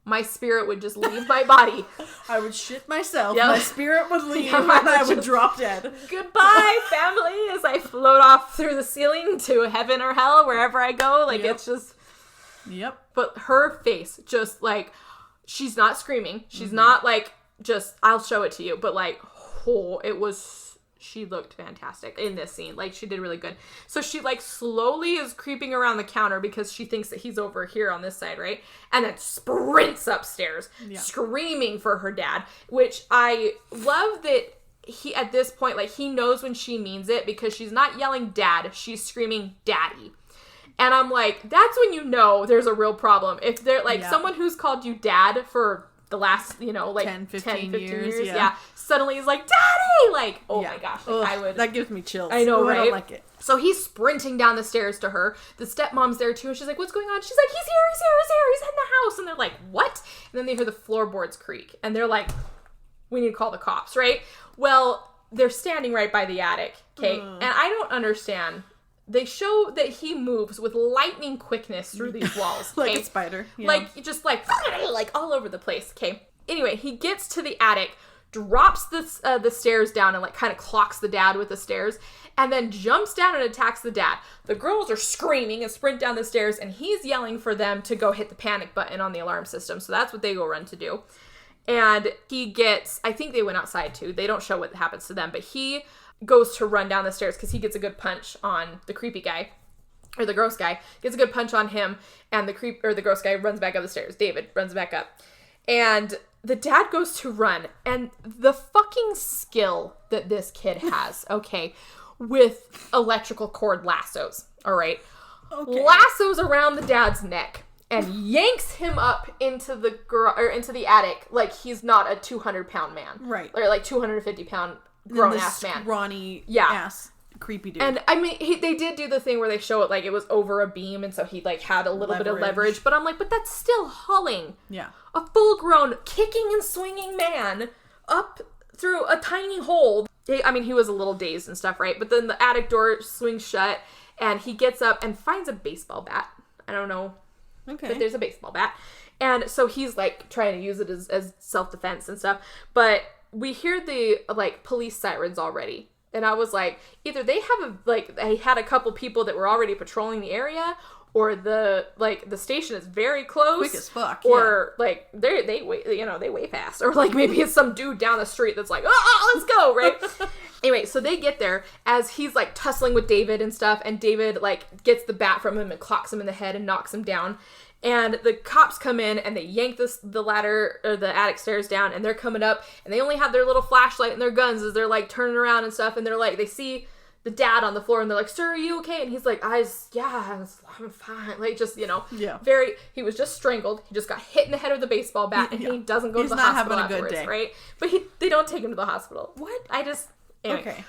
my spirit would just leave my body. I would shit myself. Yep. My spirit would leave and I would drop dead. Goodbye, family, as I float off through the ceiling to heaven or hell, wherever I go. Like, it's just... Yep. But her face, just like, she's not screaming. She's not like, just, I'll show it to you. But like, oh, it was... She looked fantastic in this scene. Like, she did really good. So she, like, slowly is creeping around the counter because she thinks that he's over here on this side, right? And then sprints upstairs, screaming for her dad, which I love that he, at this point, like, he knows when she means it because she's not yelling dad. She's screaming daddy. And I'm like, that's when you know there's a real problem. If they're, like, someone who's called you dad for... the last, you know, like 10, 15 years. Yeah. Suddenly he's like, Daddy! Like, oh my gosh. Like, I would. That gives me chills. I know, right? I don't like it. So he's sprinting down the stairs to her. The stepmom's there too. And she's like, what's going on? She's like, he's here. He's in the house. And they're like, what? And then they hear the floorboards creak. And they're like, we need to call the cops, right? Well, they're standing right by the attic, okay? And I don't understand they show that he moves with lightning quickness through these walls. Like okay? a spider. Yeah. Like, just like all over the place. Okay. Anyway, he gets to the attic, drops the stairs down and like kind of clocks the dad with the stairs, and then jumps down and attacks the dad. The girls are screaming and sprint down the stairs, and he's yelling for them to go hit the panic button on the alarm system. So that's what they go run to do. And he gets, I think they went outside too. They don't show what happens to them, but he goes to run down the stairs because he gets a good punch on the creepy guy, or the gross guy, gets a good punch on him, and the gross guy runs back up the stairs. David runs back up. And the dad goes to run, and the fucking skill that this kid has, okay, with electrical cord lassos, all right? Okay. Lassos around the dad's neck and yanks him up into the attic like he's not a 200-pound man. Right. Or like 250-pound grown-ass man. Scrawny ass creepy dude. And I mean, they did do the thing where they show it like it was over a beam, and so he like had a little bit of leverage, but I'm like, but that's still hauling a full-grown kicking and swinging man up through a tiny hole. I mean, he was a little dazed and stuff, right? But then the attic door swings shut, and he gets up and finds a baseball bat. I don't know. Okay. But there's a baseball bat. And so he's like trying to use it as self-defense and stuff. But we hear the like police sirens already. And I was like, either they had a couple people that were already patrolling the area, or the station is very close, quick as fuck, or like they way fast, or like maybe it's some dude down the street that's like, oh, let's go, right? Anyway, so they get there as he's like tussling with David and stuff, and David like gets the bat from him and clocks him in the head and knocks him down. And the cops come in and they yank the ladder or the attic stairs down, and they're coming up, and they only have their little flashlight and their guns as they're like turning around and stuff, and they're like, they see the dad on the floor, and they're like, "Sir, are you okay?" And he's like, I'm fine. Like, just, he was just strangled. He just got hit in the head with a baseball bat, and he doesn't go to the hospital afterwards, good day. Right? But they don't take him to the hospital. What? Anyway. Okay.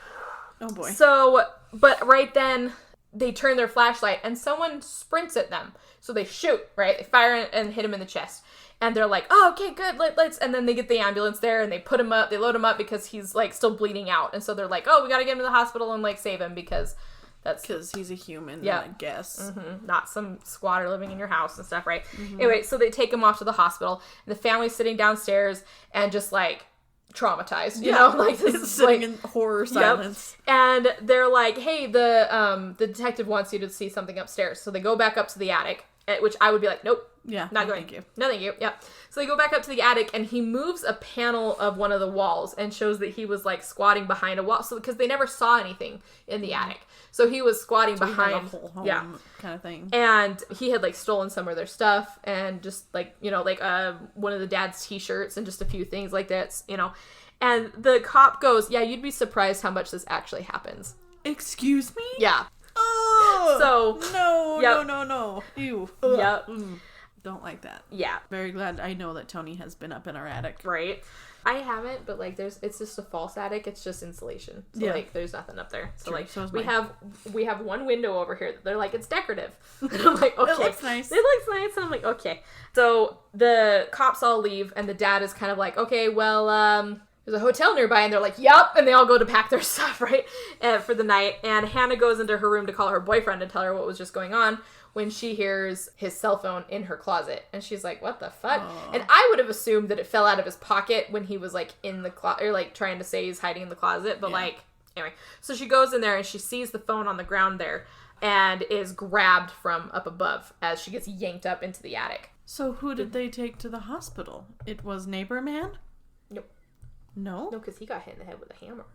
Oh boy. So, but right then, they turn their flashlight, and someone sprints at them. So they shoot, right? They fire and hit him in the chest. And they're like, oh, okay, good, let's... And then they get the ambulance there, and they put him up, they load him up because he's, like, still bleeding out. And so they're like, oh, we gotta get him to the hospital and, like, save him because that's... Because he's a human, I guess. Mm-hmm. Not some squatter living in your house and stuff, right? Mm-hmm. Anyway, so they take him off to the hospital, and the family's sitting downstairs and just, like, traumatized, you know? Like, this is sitting in horror silence. Yep. And they're like, hey, the detective wants you to see something upstairs. So they go back up to the attic, which I would be like, nope. Yeah. Not going. Thank you. No, thank you. Yeah. So they go back up to the attic, and he moves a panel of one of the walls and shows that he was like squatting behind a wall. So because they never saw anything in the attic, so he was squatting behind a whole home kind of thing. And he had like stolen some of their stuff and just like one of the dad's t-shirts and just a few things like that, And the cop goes, "Yeah, you'd be surprised how much this actually happens." Excuse me? Yeah. Oh. So no. Ew. Yep. Don't like that. Yeah. Very glad I know that Tony has been up in our attic. Right. I haven't, but like it's just a false attic. It's just insulation. So like there's nothing up there. So like so we have one window over here that they're like, it's decorative. And I'm like, okay. It looks nice. It looks nice. And I'm like, okay. So the cops all leave, and the dad is kind of like, okay, well, there's a hotel nearby, and they're like, yup, and they all go to pack their stuff, right, for the night. And Hannah goes into her room to call her boyfriend and tell her what was just going on when she hears his cell phone in her closet. And she's like, what the fuck? Aww. And I would have assumed that it fell out of his pocket when he was, like, in the closet, or, like, trying to say he's hiding in the closet. But, anyway. So she goes in there, and she sees the phone on the ground there and is grabbed from up above as she gets yanked up into the attic. So who did they take to the hospital? It was Neighbor Man? Nope. No? No, because he got hit in the head with a hammer.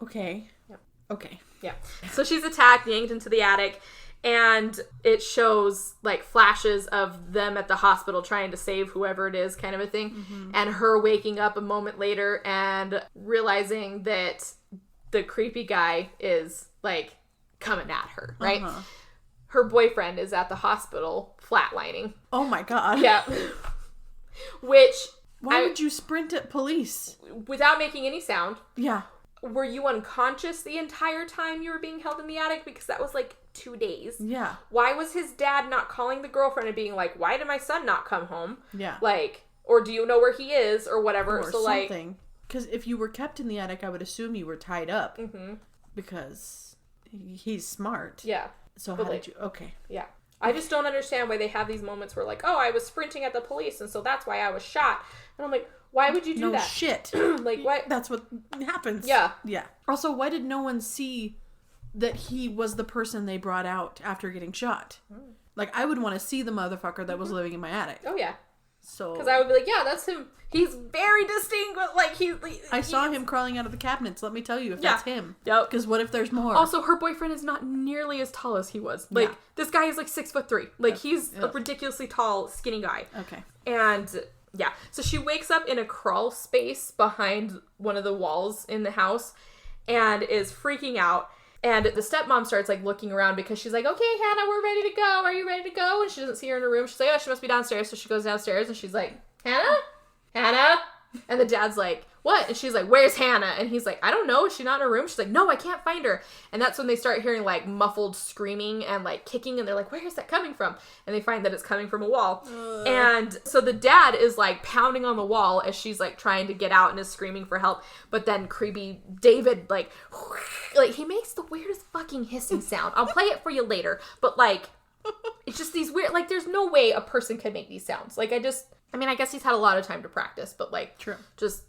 Okay. Yep. Okay. Yeah. So she's attacked, yanked into the attic, and it shows, like, flashes of them at the hospital trying to save whoever it is, kind of a thing, and her waking up a moment later and realizing that the creepy guy is, like, coming at her, right? Uh-huh. Her boyfriend is at the hospital flatlining. Oh, my God. Yeah. Which... Why would you sprint at police? Without making any sound. Yeah. Were you unconscious the entire time you were being held in the attic? Because that was like 2 days. Yeah. Why was his dad not calling the girlfriend and being like, why did my son not come home? Yeah. Like, or do you know where he is or whatever? Or so something. Because if you were kept in the attic, I would assume you were tied up. Mm-hmm. Because he's smart. Yeah. So But, how like, did you? Okay. Yeah. I just don't understand why they have these moments where like, oh, I was sprinting at the police and so that's why I was shot. And I'm like, why would you do No that? shit. Like, what? That's what happens. Yeah. Yeah. Also, why did no one see that he was the person they brought out after getting shot? Like, I would want to see the motherfucker that was living in my attic. Oh, yeah. So. Because I would be like, yeah, that's him. He's very distinct. Like, I saw him crawling out of the cabinets. Let me tell you if that's him. Yep. Because what if there's more? Also, her boyfriend is not nearly as tall as he was. Like, this guy is like 6'3". Like, he's a ridiculously tall, skinny guy. Okay. And yeah, so she wakes up in a crawl space behind one of the walls in the house and is freaking out. And the stepmom starts like looking around because she's like, okay, Hannah, we're ready to go. Are you ready to go? And she doesn't see her in her room. She's like, oh, she must be downstairs. So she goes downstairs and she's like, Hannah? Hannah? And the dad's like, what? And she's like, where's Hannah? And he's like, I don't know. Is she not in her room? She's like, no, I can't find her. And that's when they start hearing like muffled screaming and like kicking. And they're like, where is that coming from? And they find that it's coming from a wall. And so the dad is like pounding on the wall as she's like trying to get out and is screaming for help. But then creepy David like he makes the weirdest fucking hissing sound. I'll play it for you later. But like, it's just these weird, like there's no way a person could make these sounds. Like I guess he's had a lot of time to practice, but like, True. Just,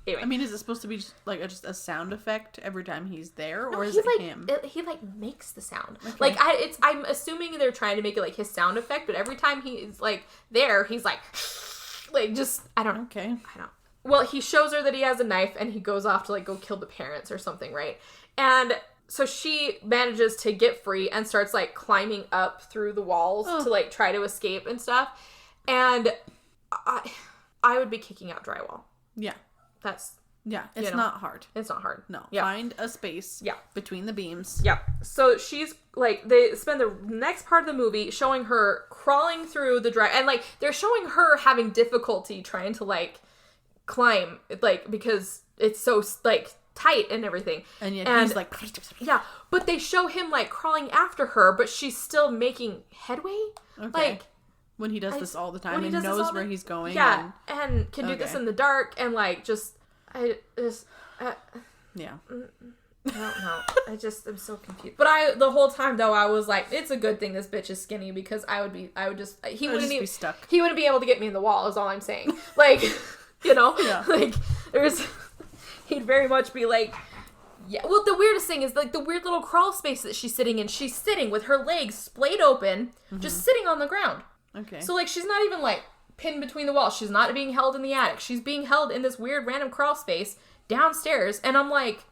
anyway. I mean, is it supposed to be just like just a sound effect every time he's there, No, or is he, it like, him? He like makes the sound. Okay. Like I'm assuming they're trying to make it like his sound effect, but every time he's like there, he's like just I don't know. Okay. I don't. Well, he shows her that he has a knife, and he goes off to like go kill the parents or something, right? And so she manages to get free and starts like climbing up through the walls to like try to escape and stuff. And I would be kicking out drywall. Yeah. That's It's not hard. It's not hard. No. Yeah. Find a space. Yeah. Between the beams. Yeah. So she's like, they spend the next part of the movie showing her crawling through the and like they're showing her having difficulty trying to like climb, like because it's so like tight and everything. And yet he's like, yeah. But they show him like crawling after her, but she's still making headway. Okay. Like when he does this all the time when he and does this knows all where the- he's going. Yeah, and can do this Okay. in the dark and like just I Yeah. don't know. I'm so confused. But the whole time though, I was like, it's a good thing this bitch is skinny because he wouldn't just even be stuck. He wouldn't be able to get me in the wall. Is all I'm saying. Like, you know, Yeah. like he'd very much be like, yeah. Well, the weirdest thing is like the weird little crawl space that she's sitting in. She's sitting with her legs splayed open, just sitting on the ground. Okay. So like she's not even like pinned between the walls. She's not being held in the attic. She's being held in this weird random crawl space downstairs. And I'm like,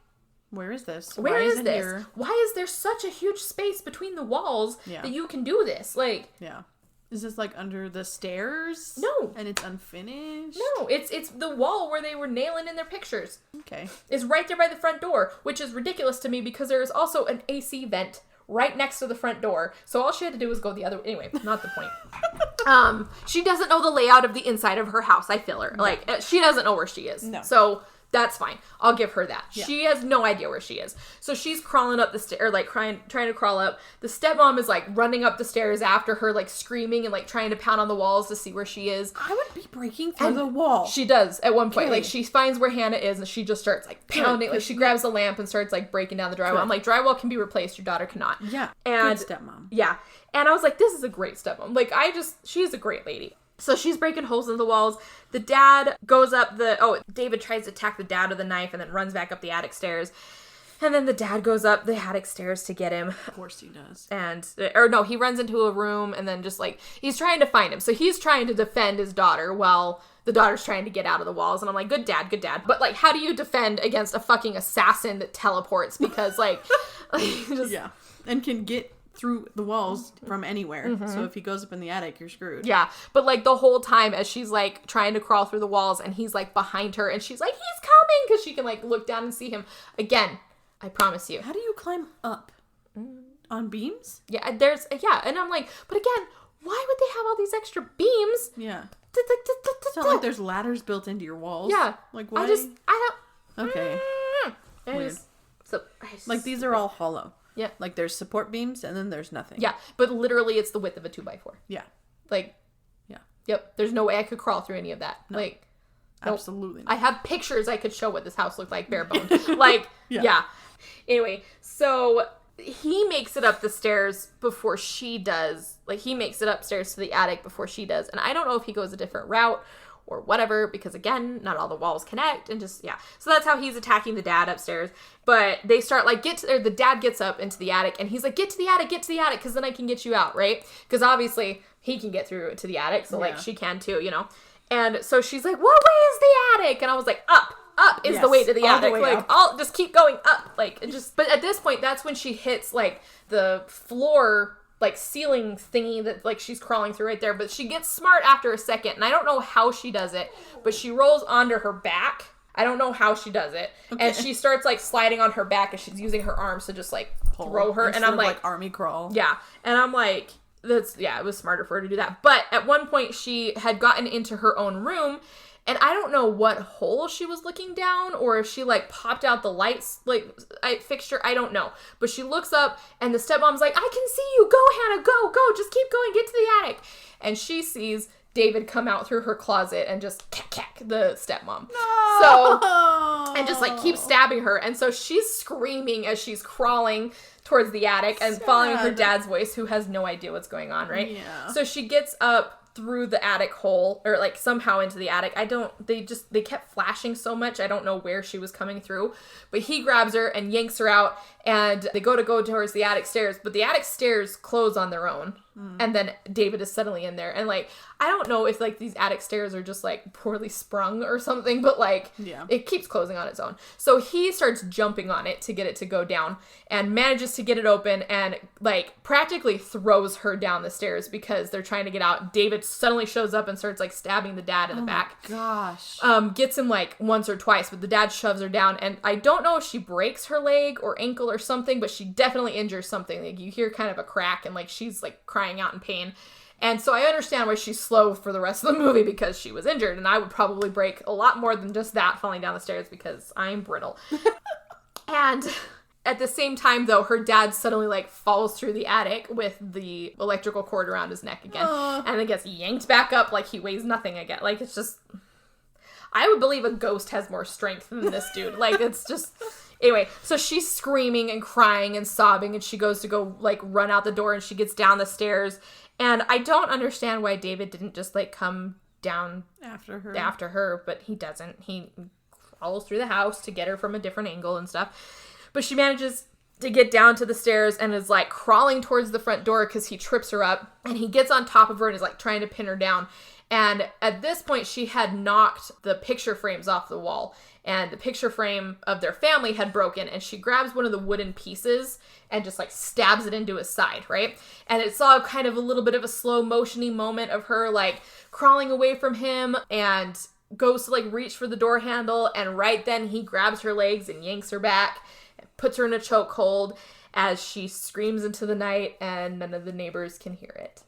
where is this? where Why is isn't this? here- Why is there such a huge space between the walls Yeah. that you can do this? Like, Yeah. Is this like under the stairs? No. And it's unfinished? no, it's the wall where they were nailing in their pictures. Okay. It's right there by the front door, which is ridiculous to me because there is also an AC vent right next to the front door. So all she had to do was go the other way. Anyway, not the point. She doesn't know the layout of the inside of her house. I feel her. Like, she doesn't know where she is. No. So that's fine. I'll give her that. Yeah. She has no idea where she is. So she's crawling up the stairs, or like trying to crawl up. The stepmom is like running up the stairs after her, like screaming and like trying to pound on the walls to see where she is. I would be breaking through the wall. She does at one point. Okay. Like she finds where Hannah is and she just starts like pounding. Like she grabs a lamp and starts like breaking down the drywall. Good. I'm like, drywall can be replaced. Your daughter cannot. Yeah. And good stepmom. yeah. And I was like, this is a great stepmom. Like she's a great lady. So she's breaking holes in the walls. The dad goes up David tries to attack the dad with a knife and then runs back up the attic stairs. And then the dad goes up the attic stairs to get him. Of course he does. He runs into a room and then just like, he's trying to find him. So he's trying to defend his daughter while the daughter's trying to get out of the walls. And I'm like, good dad, good dad. But like, how do you defend against a fucking assassin that teleports? Because like just, Yeah. And can get through the walls from anywhere. So if he goes up in the attic, you're screwed. yeah. But like the whole time as she's like trying to crawl through the walls and he's like behind her and she's like, he's coming. Cause she can like look down and see him again. I promise you. How do you climb up? On beams? Yeah. And I'm like, but again, why would they have all these extra beams? Yeah. It's not like there's ladders built into your walls. Yeah. Like why? I don't. Okay. Weird. Like these are all hollow. Yeah. Like there's support beams and then there's nothing. Yeah, but literally it's the width of a 2x4. Yeah. Like, Yeah. Yep, there's no way I could crawl through any of that. No. Like, nope. Absolutely not. I have pictures I could show what this house looked like bare bones. Like, Yeah. yeah. Anyway, so he makes it up the stairs before she does. Like, he makes it upstairs to the attic before she does. And I don't know if he goes a different route or whatever, because again, not all the walls connect, and just, yeah. So that's how he's attacking the dad upstairs. But they start, like, the dad gets up into the attic, and he's like, get to the attic, because then I can get you out, right? Because obviously, he can get through to the attic, so, like, she can too, you know? And so she's like, what way is the attic? And I was like, up is the way to the attic. Like, I'll just keep going up. Like, it just, but at this point, that's when she hits, like, the floor, like, ceiling thingy that, like, she's crawling through right there. But she gets smart after a second, and I don't know how she does it, but she rolls onto her back. I don't know how she does it. Okay. And she starts, like, sliding on her back, and she's using her arms to just, like, throw her. And I'm like, army crawl. Yeah. And I'm like, it was smarter for her to do that. But at one point, she had gotten into her own room, and I don't know what hole she was looking down, or if she, like, popped out the lights, like, fixture. I don't know. But she looks up, and the stepmom's like, I can see you. Go, Hannah. Go. Just keep going. Get to the attic. And she sees David come out through her closet and just cack the stepmom. No! So, and just, like, keep stabbing her. And so she's screaming as she's crawling towards the attic and following her dad's voice, who has no idea what's going on, right? Yeah. So she gets up through the attic hole, or, like, somehow into the attic. They kept flashing so much, I don't know where she was coming through. But he grabs her and yanks her out, and they go towards the attic stairs, but the attic stairs close on their own. And then David is suddenly in there, and, like, I don't know if, like, these attic stairs are just, like, poorly sprung or something, but, like, it keeps closing on its own. So he starts jumping on it to get it to go down, and manages to get it open, and, like, practically throws her down the stairs because they're trying to get out. David suddenly shows up and starts, like, stabbing the dad in the back. Gosh. Gets him, like, once or twice, but the dad shoves her down, and I don't know if she breaks her leg or ankle or something, but she definitely injures something. Like, you hear kind of a crack, and, like, she's, like, crying out in pain. And so I understand why she's slow for the rest of the movie, because she was injured, and I would probably break a lot more than just that falling down the stairs, because I'm brittle. And at the same time, though, her dad suddenly, like, falls through the attic with the electrical cord around his neck again, and then gets yanked back up like he weighs nothing again. Like, it's just, I would believe a ghost has more strength than this dude. Like, it's just... Anyway, so she's screaming and crying and sobbing, and she goes to go, like, run out the door, and she gets down the stairs. And I don't understand why David didn't just, like, come down after her, but he doesn't. He crawls through the house to get her from a different angle and stuff. But she manages to get down to the stairs and is, like, crawling towards the front door because he trips her up, and he gets on top of her and is, like, trying to pin her down. And at this point, she had knocked the picture frames off the wall, and the picture frame of their family had broken, and she grabs one of the wooden pieces and just, like, stabs it into his side, right? And it saw kind of a little bit of a slow motion-y moment of her, like, crawling away from him, and goes to, like, reach for the door handle, and right then he grabs her legs and yanks her back and puts her in a chokehold as she screams into the night, and none of the neighbors can hear it.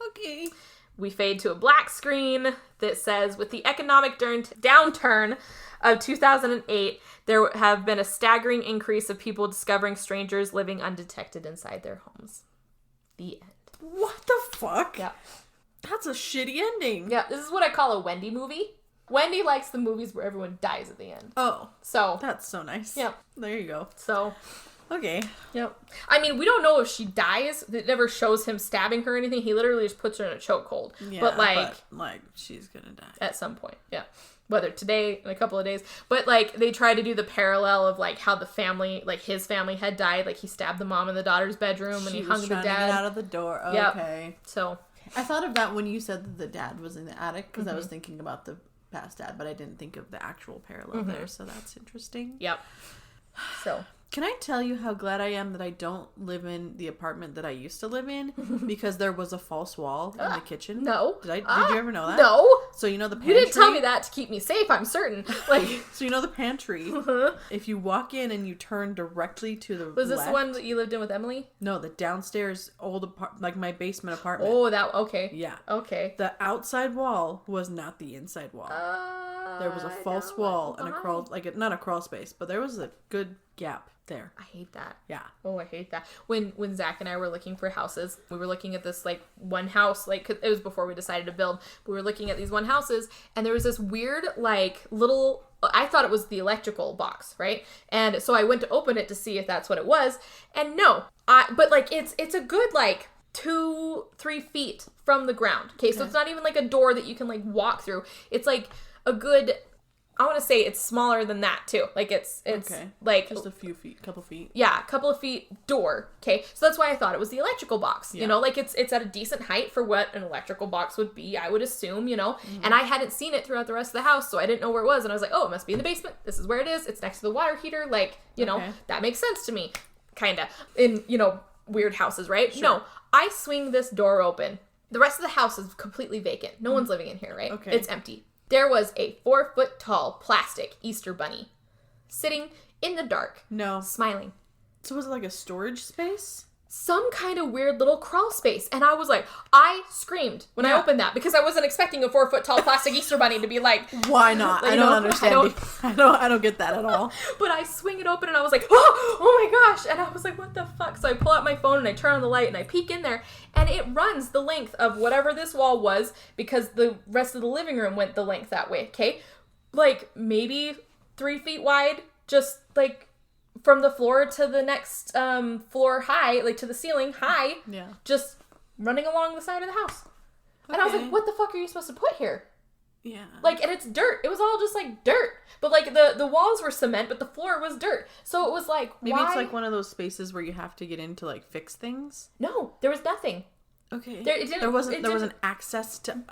Okay. We fade to a black screen that says, with the economic downturn of 2008, there have been a staggering increase of people discovering strangers living undetected inside their homes. The end. What the fuck? Yeah. That's a shitty ending. Yeah, this is what I call a Wendy movie. Wendy likes the movies where everyone dies at the end. Oh. So. That's so nice. Yeah. There you go. So. Okay. Yep. I mean, we don't know if she dies. It never shows him stabbing her or anything. He literally just puts her in a chokehold. Yeah, but, she's gonna die. At some point, yeah. Whether today, in a couple of days. But, like, they try to do the parallel of, like, how the family, like, his family had died. Like, he stabbed the mom in the daughter's bedroom, and he hung the dad. To get out of the door. Okay. Yep. So. I thought of that when you said that the dad was in the attic, because I was thinking about the past dad, but I didn't think of the actual parallel there, so that's interesting. Yep. So. Can I tell you how glad I am that I don't live in the apartment that I used to live in? Because there was a false wall in the kitchen. No. Did you ever know that? No. So you know the pantry? You didn't tell me that to keep me safe, I'm certain. Like. So you know the pantry? If you walk in and you turn directly to the Was this left, the one that you lived in with Emily? No, the downstairs like my basement apartment. Oh, okay. Yeah. Okay. The outside wall was not the inside wall. There was a false wall and not a crawl space, but there was a good gap there. I hate that. Yeah. Oh, I hate that. When Zach and I were looking for houses, we were looking at this, like, one house, like, 'cause it was before we decided to build. We were looking at these one houses, and there was this weird, like, little I thought it was the electrical box, right? And so I went to open it to see if that's what it was. And no, but like it's a good like 2-3 feet from the ground. Okay, so it's not even like a door that you can like walk through. It's like a good, I want to say it's smaller than that too. Like it's like just a few feet, couple feet. Yeah, a couple of feet door. Okay, so that's why I thought it was the electrical box. You know, like it's at a decent height for what an electrical box would be, I would assume, you know. And I hadn't seen it throughout the rest of the house, so I didn't know where it was. And I was like, oh, it must be in the basement. This is where it is. It's next to the water heater. Like, you know, that makes sense to me. Kinda. In, you know, weird houses, right? Sure. No, I swing this door open. The rest of the house is completely vacant. No one's living in here, right? Okay. It's empty. There was a 4-foot-tall plastic Easter bunny sitting in the dark. No. Smiling. So was it like a storage space? Some kind of weird little crawl space. And I was like, I screamed when I opened that because I wasn't expecting a 4-foot-tall plastic Easter bunny to be like, why not? Like, I don't understand. I don't get that at all. But I swing it open and I was like, oh my gosh. And I was like, what the fuck? So I pull out my phone and I turn on the light and I peek in there and it runs the length of whatever this wall was because the rest of the living room went the length that way. Okay. Like maybe 3 feet wide, just like from the floor to the next floor high, like to the ceiling high, just running along the side of the house. Okay. And I was like, what the fuck are you supposed to put here? Yeah. Like, and it's dirt. It was all just like dirt. But like the walls were cement, but the floor was dirt. So it was like, maybe it's like one of those spaces where you have to get in to like fix things? No, there was nothing. Okay. There wasn't access to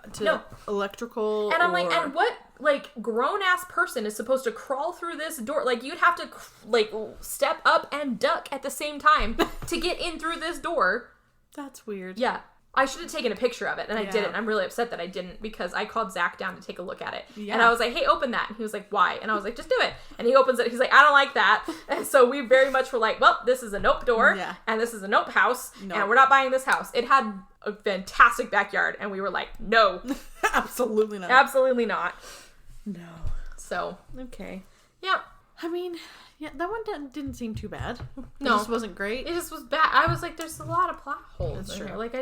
electrical. And I'm like, and what like grown ass person is supposed to crawl through this door? Like you'd have to like step up and duck at the same time to get in through this door. That's weird. Yeah. I should have taken a picture of it, and I didn't. I'm really upset that I didn't because I called Zach down to take a look at it. Yeah. And I was like, hey, open that. And he was like, why? And I was like, just do it. And he opens it. He's like, I don't like that. And so we very much were like, well, this is a nope door, and this is a nope house, and we're not buying this house. It had a fantastic backyard, and we were like, no. Absolutely not. Absolutely not. No. So. Okay. Yeah. I mean, yeah, that one didn't seem too bad. No. It just wasn't great. It just was bad. I was like, there's a lot of plot holes That's in true. here. Like,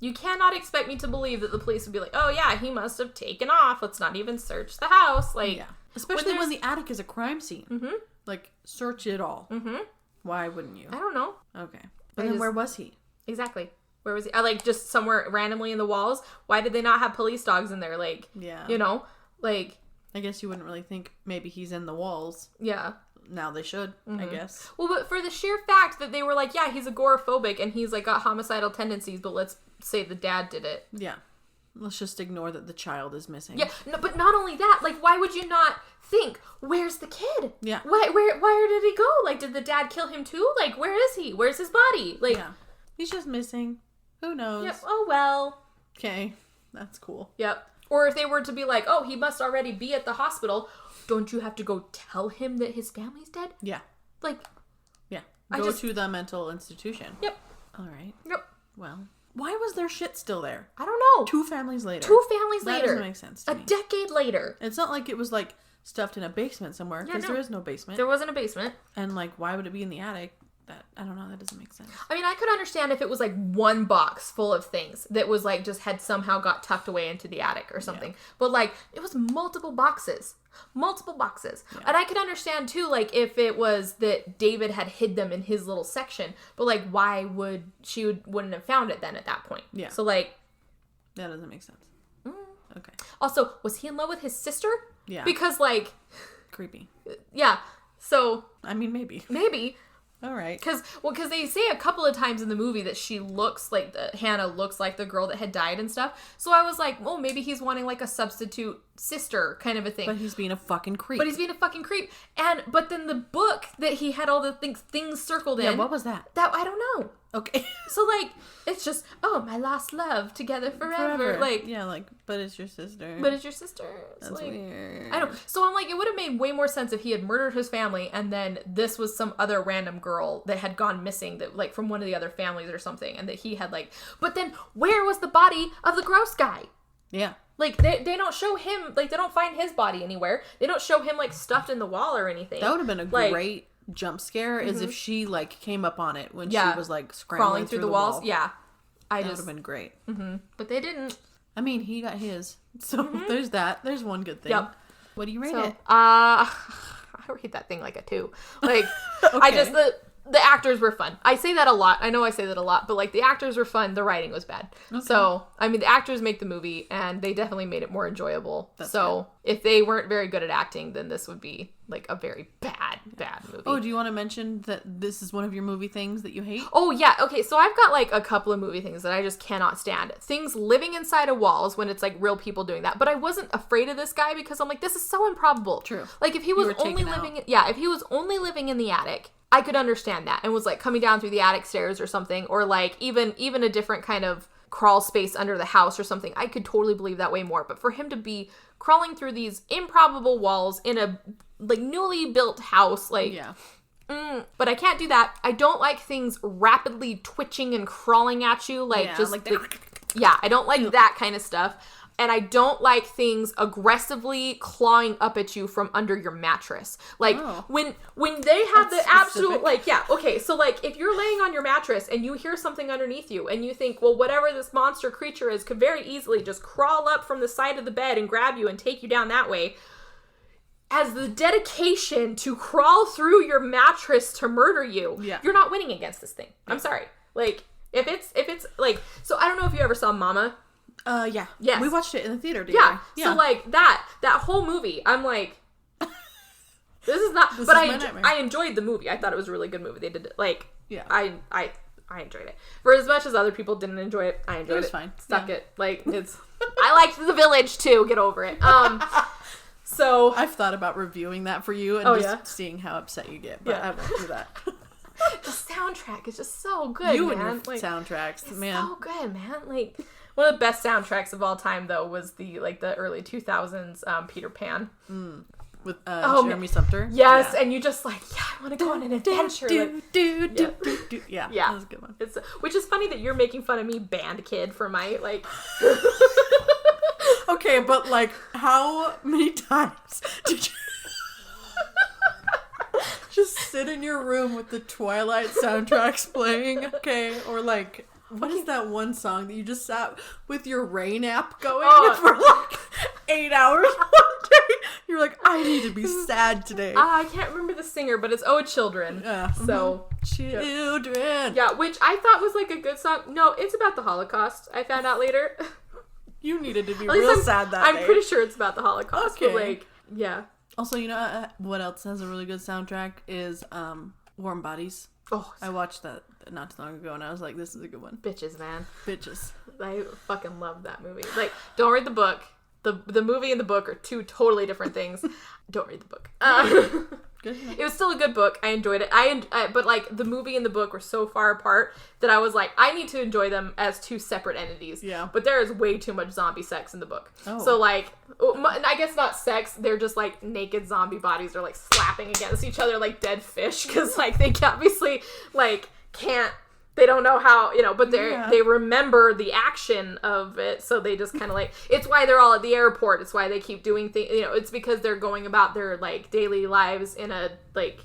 you cannot expect me to believe that the police would be like, oh yeah, he must have taken off. Let's not even search the house. Like, especially when the attic is a crime scene. Mm-hmm. Like, search it all. Mm-hmm. Why wouldn't you? I don't know. Okay. But then where was he? Exactly. Where was he? Like, just somewhere randomly in the walls? Why did they not have police dogs in there? Like, you know? Like, I guess you wouldn't really think maybe he's in the walls. Yeah. Now they should, I guess. Well, but for the sheer fact that they were like, yeah, he's agoraphobic and he's like got homicidal tendencies, but let's say the dad did it. Yeah. Let's just ignore that the child is missing. Yeah, no, but not only that, like, why would you not think, where's the kid? Yeah. Where did he go? Like, did the dad kill him too? Like, where is he? Where's his body? Like, he's just missing. Who knows? Yep. Oh, well. Okay. That's cool. Yep. Or if they were to be like, oh, he must already be at the hospital, don't you have to go tell him that his family's dead? Yeah. Like, yeah. Go to the mental institution. Yep. All right. Yep. Well, why was their shit still there? I don't know. 2 families later. That doesn't make sense to me. A decade later. It's not like it was like stuffed in a basement somewhere because there is no basement. There wasn't a basement. And like, why would it be in the attic? I don't know. That doesn't make sense. I mean, I could understand if it was like one box full of things that was like just had somehow got tucked away into the attic or something. Yeah. But like, it was multiple boxes. Yeah. And I could understand too, like if it was that David had hid them in his little section, but like why would wouldn't have found it then at that point? Yeah. So like, that doesn't make sense. Okay. Also, was he in love with his sister? Yeah. Because like, creepy. Yeah. So. I mean, maybe. All right. Because they say a couple of times in the movie that she looks like, Hannah looks like the girl that had died and stuff. So I was like, oh, maybe he's wanting like a substitute sister kind of a thing. But he's being a fucking creep. But then the book that he had all the things circled in. Yeah, what was that? I don't know. Okay. So like, it's just, oh, my lost love, together forever. Like, yeah, like, but it's your sister. It's That's like, weird. I don't. So I'm like, it would have made way more sense if he had murdered his family and then this was some other random girl that had gone missing, that like from one of the other families or something, and that he had like. But then where was the body of the gross guy? Yeah. Like they don't show him, like they don't find his body anywhere. They don't show him like stuffed in the wall or anything. That would have been a great jump scare, as if she like came up on it when she was like crawling through the walls. Wall. Yeah. That would have been great. Mm-hmm. But they didn't. I mean, he got his. So there's that. There's one good thing. Yep. What do you rate So, it? I rate that thing like a 2. Like, I just, the actors were fun. I say that a lot. I know I say that a lot, but like the actors were fun. The writing was bad. Okay. So, I mean, the actors make the movie and they definitely made it more enjoyable. That's so good. If they weren't very good at acting, then this would be like a very bad movie. Oh, do you want to mention that this is one of your movie things that you hate? Oh, yeah. Okay. So I've got like a couple of movie things that I just cannot stand. Things living inside of walls when it's like real people doing that. But I wasn't afraid of this guy because I'm like, this is so improbable. True. Like if he was only living, if he was only living in the attic, I could understand that and was like coming down through the attic stairs or something, or like even a different kind of crawl space under the house or something. I could totally believe that way more. But for him to be crawling through these improbable walls in a like newly built house, like, but I can't do that. I don't like things rapidly twitching and crawling at you, like I don't like that kind of stuff. And I don't like things aggressively clawing up at you from under your mattress. Like, when they have the absolute, like, so, like, if you're laying on your mattress and you hear something underneath you and you think, well, whatever this monster creature is could very easily just crawl up from the side of the bed and grab you and take you down that way, as the dedication to crawl through your mattress to murder you, you're not winning against this thing. I'm sorry. Like, if it's, like, so I don't know if you ever saw Mama. Yeah. Yes. We watched it in the theater together. Yeah. So, like, that whole movie, I'm like, this is not, but I enjoyed the movie. I thought it was a really good movie. They did, like, I enjoyed it. For as much as other people didn't enjoy it, I enjoyed it. It was fine. Stuck it. Like, it's, I liked The Village, too. Get over it. So. I've thought about reviewing that for you and just seeing how upset you get, but I won't do that. The soundtrack is just so good, you man. And your soundtracks, it's man. so good, man. Like, one of the best soundtracks of all time, though, was the early 2000s Peter Pan. With Jeremy Sumpter. Yes, and you just like, I want to go on an adventure. Yeah, that was a good one. Which is funny that you're making fun of me, band kid, for my, like... Okay, but, like, how many times did you... just sit in your room with the Twilight soundtracks playing, okay? Or, like... What is that one song that you just sat with your Rain app going for like 8 hours one day? You're like, I need to be sad today. I can't remember the singer, but it's Oh Children. So Children. Yeah, which I thought was like a good song. No, it's about the Holocaust. I found out later. You needed to be real sad that day. I'm pretty sure it's about the Holocaust. Okay. But like, yeah. Also, you know what else has a really good soundtrack is Warm Bodies. Oh, I watched that not too long ago, and I was like, this is a good one. Bitches, man. Bitches. I fucking love that movie. Like, don't read the book. The movie and the book are two totally different things. Don't read the book. Good. It was still a good book. I enjoyed it. But, like, the movie and the book were so far apart that I was like, I need to enjoy them as two separate entities. Yeah. But there is way too much zombie sex in the book. Oh. So, like, I guess not sex. They're just, like, naked zombie bodies are, like, slapping against each other like dead fish. Because, like, they obviously, like, can't... They don't know how, but they remember the action of it, so they just kind of like, it's why they're all at the airport, it's why they keep doing things, it's because they're going about their, like, daily lives in a, like,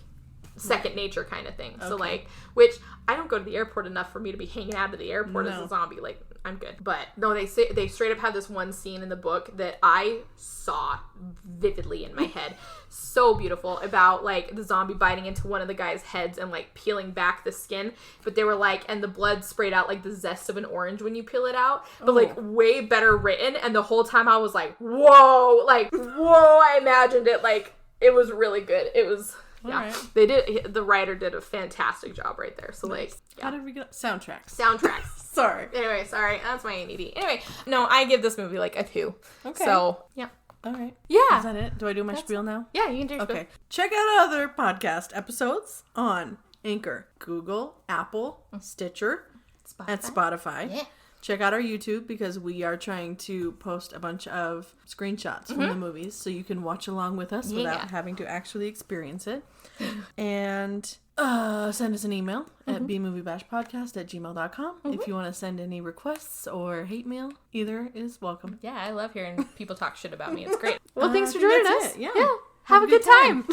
second nature kind of thing. Okay. So, like, which, I don't go to the airport enough for me to be hanging out at the airport as a zombie, like, I'm good. But, no, they straight up have this one scene in the book that I saw vividly in my head. So beautiful, about, like, the zombie biting into one of the guy's heads and, like, peeling back the skin. But they were, like, and the blood sprayed out, like, the zest of an orange when you peel it out. But, like, way better written. And the whole time I was like, whoa, I imagined it. Like, it was really good. It was... Yeah, right. The writer did a fantastic job right there. So, like, How did we get soundtracks? Sorry. Anyway, sorry. That's my ADD. Anyway, no, I give this movie, like, a 2. Okay. So, yeah. All right. Yeah. Is that it? Do I do my spiel now? Yeah, you can do your spiel. Okay. Check out other podcast episodes on Anchor, Google, Apple, Stitcher, and Spotify. Yeah. Check out our YouTube because we are trying to post a bunch of screenshots from the movies so you can watch along with us without having to actually experience it. And send us an email at bmoviebashpodcast@gmail.com if you want to send any requests or hate mail. Either is welcome. Yeah, I love hearing people talk shit about me. It's great. Well, thanks for joining us. Yeah. Have a good time.